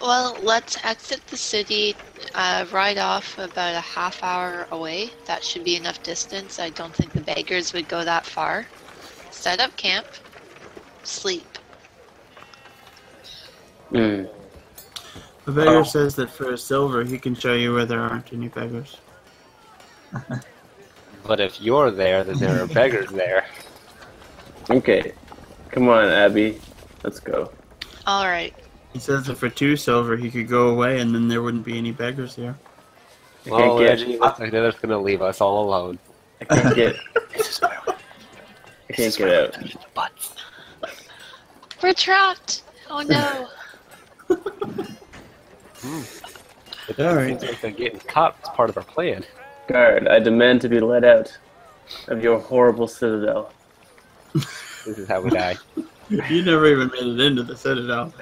Well, let's exit the city, ride off about a half hour away. That should be enough distance. I don't think the beggars would go that far. Set up camp, sleep. Hmm. The beggar says that for a silver, he can show you where there aren't any beggars. But if you're there, then there are beggars there. Okay. Come on, Abby. Let's go. All right. He says that for 2 silver, he could go away, and then there wouldn't be any beggars here. I Well, can't Reggie looks like they're just gonna leave us all alone. I can't get. I can't get out. We're trapped. Oh no. It All right. seems like they're getting caught as part of our plan. Guard, I demand to be let out of your horrible citadel. This is how we die. You never even made it into the Citadel.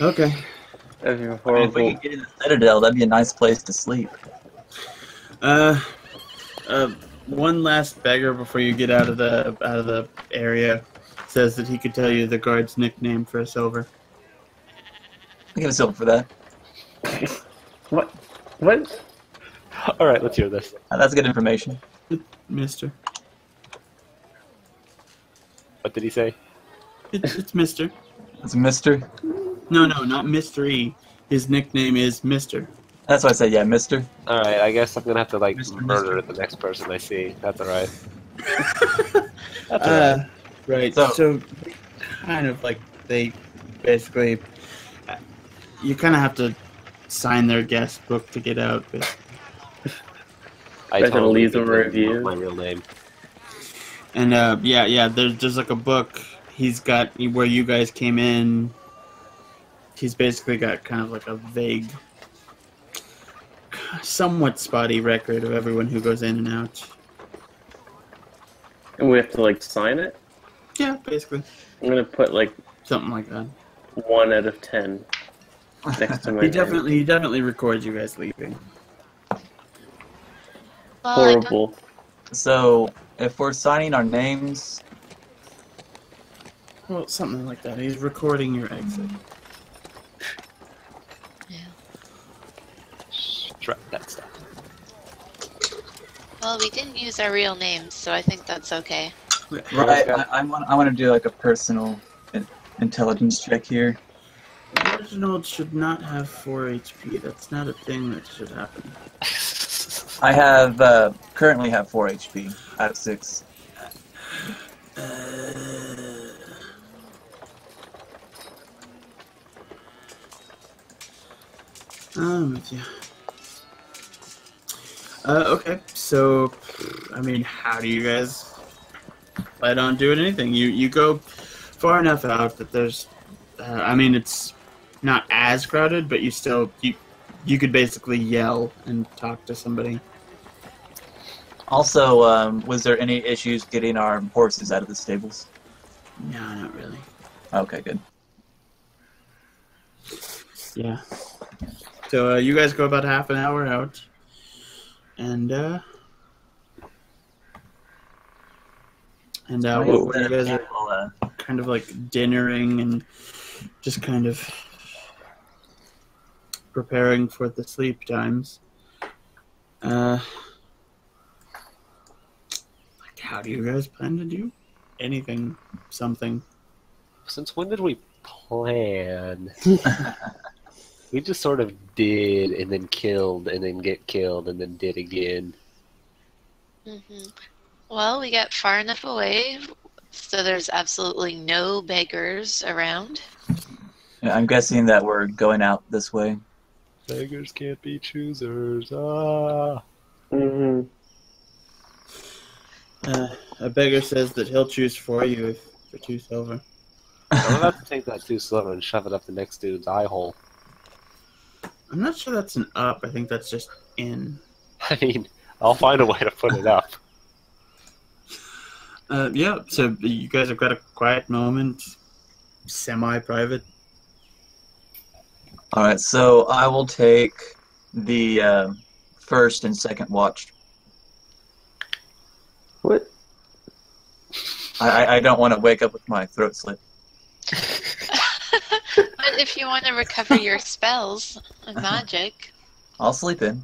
Okay. Of your I mean, if we horrible. could get in the Citadel, that'd be a nice place to sleep. One last beggar before you get out of the area says that he could tell you the guard's nickname for a silver. I'll give a silver for that. What? What? All right, let's hear this. That's good information. Mister. What did he say? It's Mister. It's Mister. No, not Mystery. His nickname is Mister. That's why I said, yeah, Mister. All right, I guess I'm gonna have to like Mr. murder the next person I see. That's all right. That's all right. Right. So- So, kind of like they basically, you kind of have to sign their guest book to get out. But, I Better totally leave them a didn't know review. my real name. and yeah, there's like a book he's got where you guys came in. He's basically got kind of like a vague, somewhat spotty record of everyone who goes in and out. And we have to like sign it. Yeah, basically I'm gonna put like something like that. 1 out of 10 next to my He name. definitely records you guys leaving. Well, I don't- Horrible. So, if we're signing our names, Well, something like that. He's recording your exit. Strap that stuff. Well, we didn't use our real names, so I think that's okay. right? I want to do like a personal intelligence check here. Reginald should not have 4 HP. That's not a thing that should happen. I have currently have 4 HP out of 6. I'm with you. Okay, so, I mean, how do you guys plan on doing anything? You go far enough out that there's, I mean, it's not as crowded, but you could basically yell and talk to somebody. Also, was there any issues getting our horses out of the stables? No, not really. Okay, good. Yeah. So you guys go about half an hour out, and what you guys are kind of like dinnering and just kind of preparing for the sleep times. Like, how do you guys plan to do anything? Something? Since when did we plan? We just sort of did, and then killed, and then get killed, and then did again. Well, we got far enough away, so there's absolutely no beggars around. Yeah, I'm guessing that we're going out this way. Beggars can't be choosers. Ah. Mm-hmm. A beggar says that he'll choose for you for 2 silver. I'm about to take that 2 silver and shove it up the next dude's eye hole. I'm not sure that's an up. I think that's just in. I mean, I'll find a way to put it up. Yeah, so you guys have got a quiet moment, semi-private. All right, so I will take the first and second watch. What? I don't want to wake up with my throat slit. But What if you want to recover your spells and magic? I'll sleep in.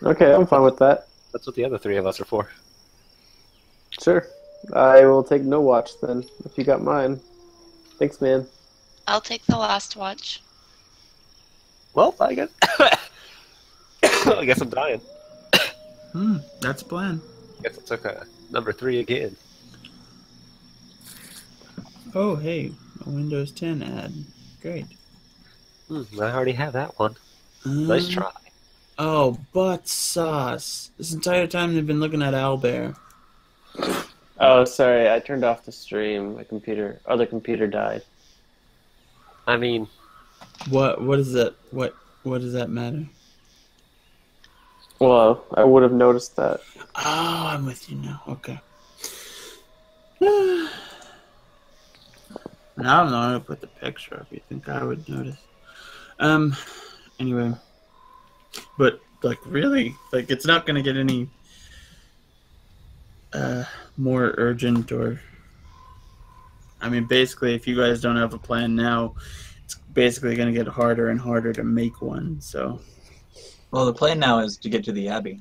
Okay, I'm fine with that. That's what the other three of us are for. Sure. I will take no watch then, if you got mine. Thanks, man. I'll take the last watch. Well, I guess I guess I'm dying. That's a plan. Guess I took number 3 again. Oh, hey, a Windows 10 ad. Great. I already have that one. Nice try. Oh, butt sauce. This entire time they've been looking at Owlbear. Oh, sorry, I turned off the stream. My other computer died. I mean, What is that? What does that matter? Well, I would have noticed that. Oh, I'm with you now. Okay. Now I don't know how to put the picture up. You think I would notice? Anyway, but like really, like it's not gonna get any more urgent or. I mean, basically, if you guys don't have a plan now, it's basically gonna get harder and harder to make one. So. Well, the plan now is to get to the Abbey.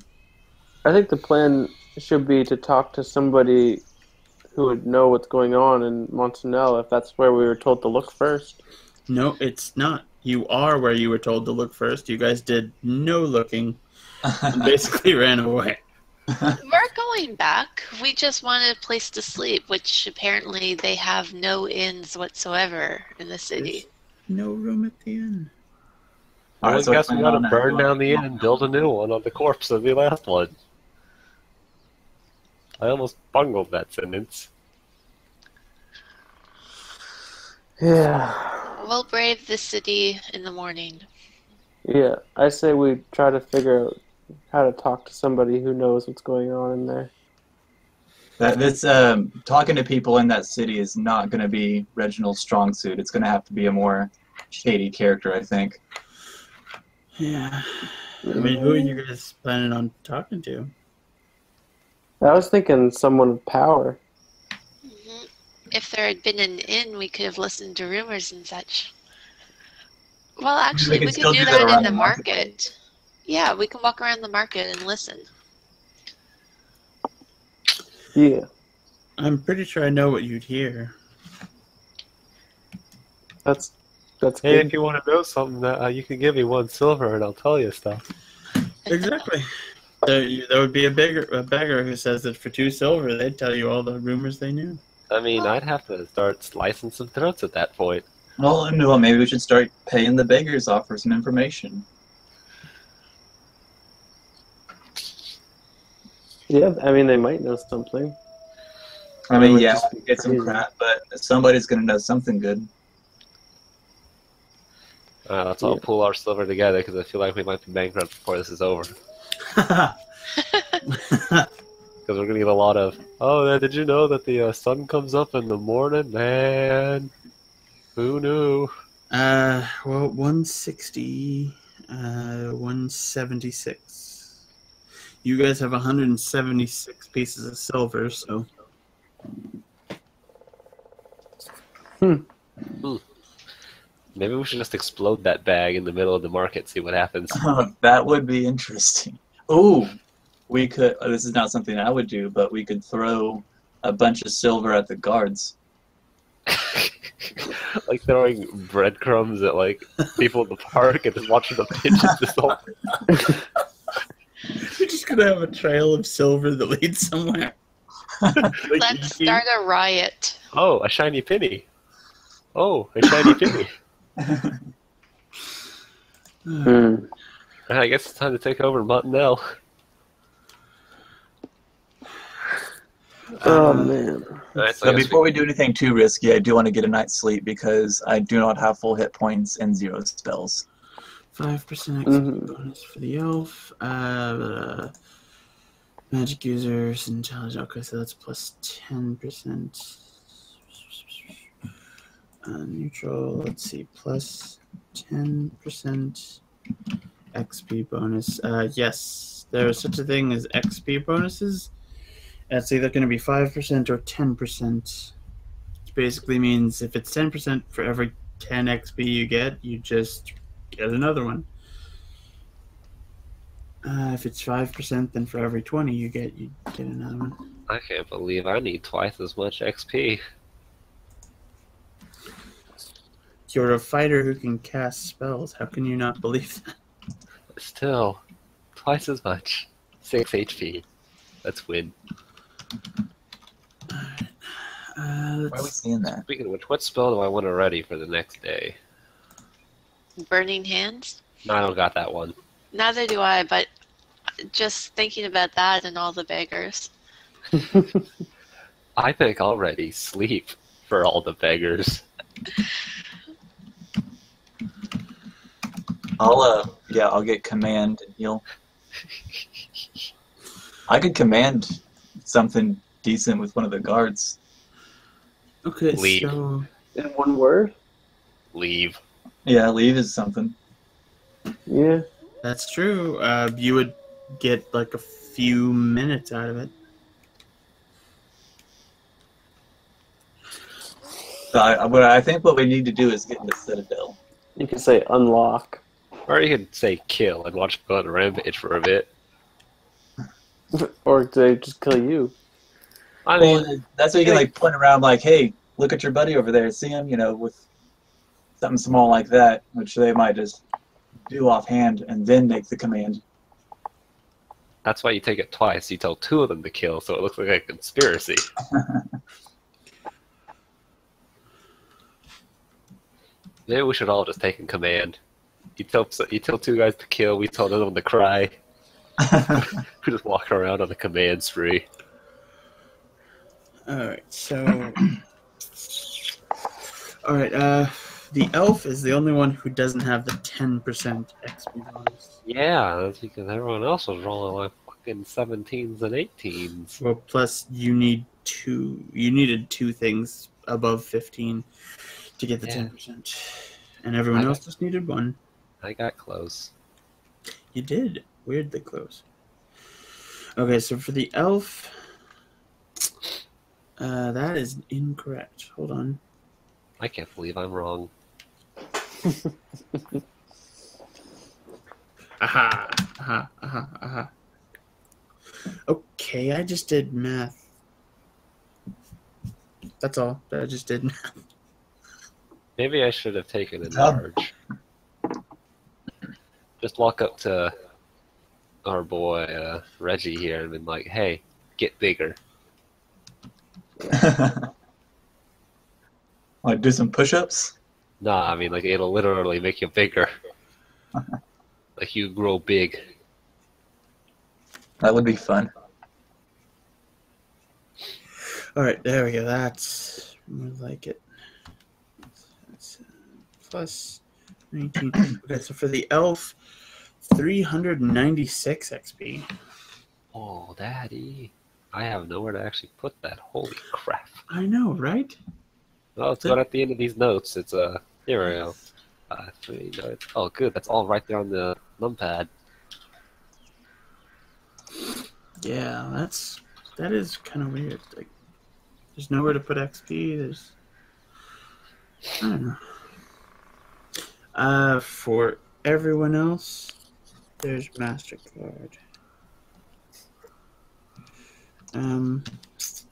I think the plan should be to talk to somebody who would know what's going on in Montanel, if that's where we were told to look first. No, it's not. You are where you were told to look first. You guys did no looking and basically ran away. We're going back. We just wanted a place to sleep, which apparently they have no inns whatsoever in the city. No room at the inn. I Alright, so guess we plan gotta on that. burn down the inn and build a new one on the corpse of the last one. I almost bungled that sentence. Yeah. We'll brave the city in the morning. Yeah, I say we try to figure out how to talk to somebody who knows what's going on in there. This talking to people in that city is not going to be Reginald's strong suit. It's going to have to be a more shady character, I think. Yeah. I mean, who are you guys planning on talking to? I was thinking someone of power. If there had been an inn, we could have listened to rumors and such. Well, actually, we could still do do that that in around the the market. marketplace. Yeah, we can walk around the market and listen. Yeah. I'm pretty sure I know what you'd hear. That's Hey, good. if you want to know something, you can give me 1 silver and I'll tell you stuff. Exactly. There would be a beggar who says that for 2 silver, they'd tell you all the rumors they knew. I mean, I'd have to start slicing some throats at that point. Well, no, maybe we should start paying the beggars off for some information. Yeah, I mean, they might know something. I It mean, would yeah, just we be get some crazy. crap, but somebody's going to know something good. Let's all pull our silver together because I feel like we might be bankrupt before this is over. Because we're going to get a lot of, did you know that the sun comes up in the morning? Man, who knew? Well, 160, 176. You guys have 176 pieces of silver, so. Maybe we should just explode that bag in the middle of the market, see what happens. That would be interesting. Ooh, we could. This is not something I would do, but we could throw a bunch of silver at the guards. Like throwing breadcrumbs at like people in the park and just watching them pinch the silver. You're just gonna have a trail of silver that leads somewhere. Like Let's E.T. start a riot. Oh, a shiny penny. Oh, a shiny penny. I guess it's time to take over Montanel. Oh, man. Alright, So before we do anything too risky, I do want to get a night's sleep because I do not have full hit points and 0 spells. 5% XP bonus for the elf. Magic users, intelligence. Okay, so that's plus 10%. Neutral, let's see, plus 10% XP bonus. Yes, there is such a thing as XP bonuses. It's either going to be 5% or 10%. Which basically means if it's 10% for every 10 XP you get, you just get another one. If it's 5%, then for every 20 you get another one. I can't believe I need twice as much XP. You're a fighter who can cast spells. How can you not believe that? Still, twice as much. 6 HP. Let's win. Where are we seeing that? Speaking of which, what spell do I want to ready for the next day? Burning hands? No, I don't got that one. Neither do I, but just thinking about that and all the beggars. I think I'll ready sleep for all the beggars. I'll get command and heal. I could command something decent with one of the guards. Okay, Leave. so In one word? Leave. Yeah, leave is something. Yeah. that's true. You would get like a few minutes out of it. So I think what we need to do is get in the Citadel. You can say unlock. Or you could say kill and watch them go on a rampage for a bit. Or they just kill you. I mean, Well, that's what you can like point around like, hey, look at your buddy over there. See him, with something small like that, which they might just do offhand and then make the command. that's why you take it twice. You tell 2 of them to kill, so it looks like a conspiracy. Maybe we should all just take in command. You tell 2 guys to kill, we tell another one to cry. We just walk around on a command spree. Alright, so... Alright, the elf is the only one who doesn't have the 10% XP bonus. Yeah, that's because everyone else was rolling like fucking 17s and 18s. Well, plus you needed 2 things above 15 to get the Yeah. 10%. And everyone else just needed 1. I got close. You did. Weirdly close. Okay, so for the elf... that is incorrect. Hold on. I can't believe I'm wrong. Aha! Aha! Aha! Aha! Okay, I just did math. That's all. I just did math. Maybe I should have taken a Job. large. Just walk up to our boy Reggie here and been like, hey, get bigger. Like do some push-ups? Nah, I mean, like, it'll literally make you bigger. Like, you grow big. That would be fun. Alright, there we go. That's more like it. That's plus 19. Okay, so for the elf, 396 XP. Oh, Daddy. I have nowhere to actually put that. Holy crap. I know, right? Well, it's not at the end of these notes. It's, here we go. 3 notes. Oh, good. That's all right there on the numpad. Yeah, that is kind of weird. Like, there's nowhere to put XP. There's, I don't know. For everyone else, there's MasterCard.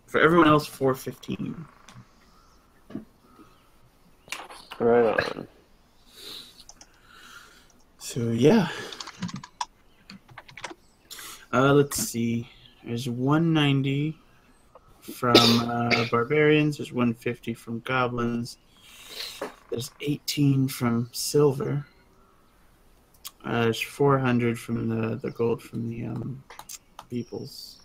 For everyone else, 415. Right on. So yeah. Let's see. There's 190 from barbarians. There's 150 from goblins. There's 18 from silver. There's 400 from the gold from the peoples.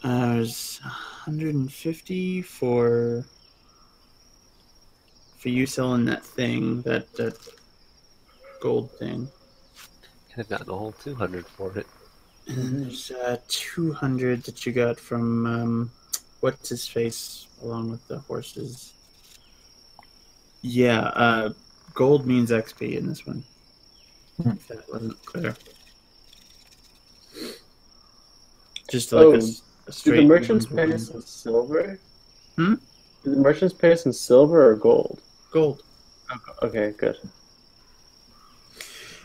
There's 150 for you selling that thing, that gold thing. Could have gotten a whole 200 for it. And then there's 200 that you got from what's his face, along with the horses. Yeah, gold means XP in this one. If that wasn't clear. Just like a Do straight. the merchants pay us in silver? Hmm? the merchants pay us in silver or gold? Gold. Okay, good.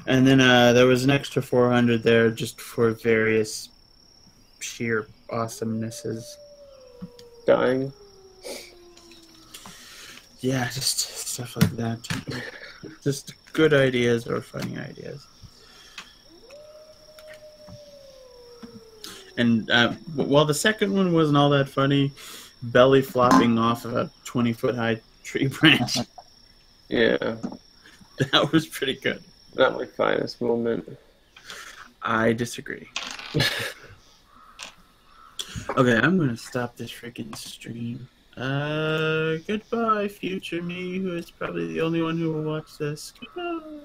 And then there was an extra 400 there just for various sheer awesomenesses. Dying. Yeah, just stuff like that. Just good ideas or funny ideas. And while the second one wasn't all that funny, belly flopping off of a 20-foot high tree branch, Yeah, that was pretty good. not my finest moment. I disagree. Okay, I'm gonna stop this freaking stream. Goodbye, future me, who is probably the only one who will watch this. Goodbye.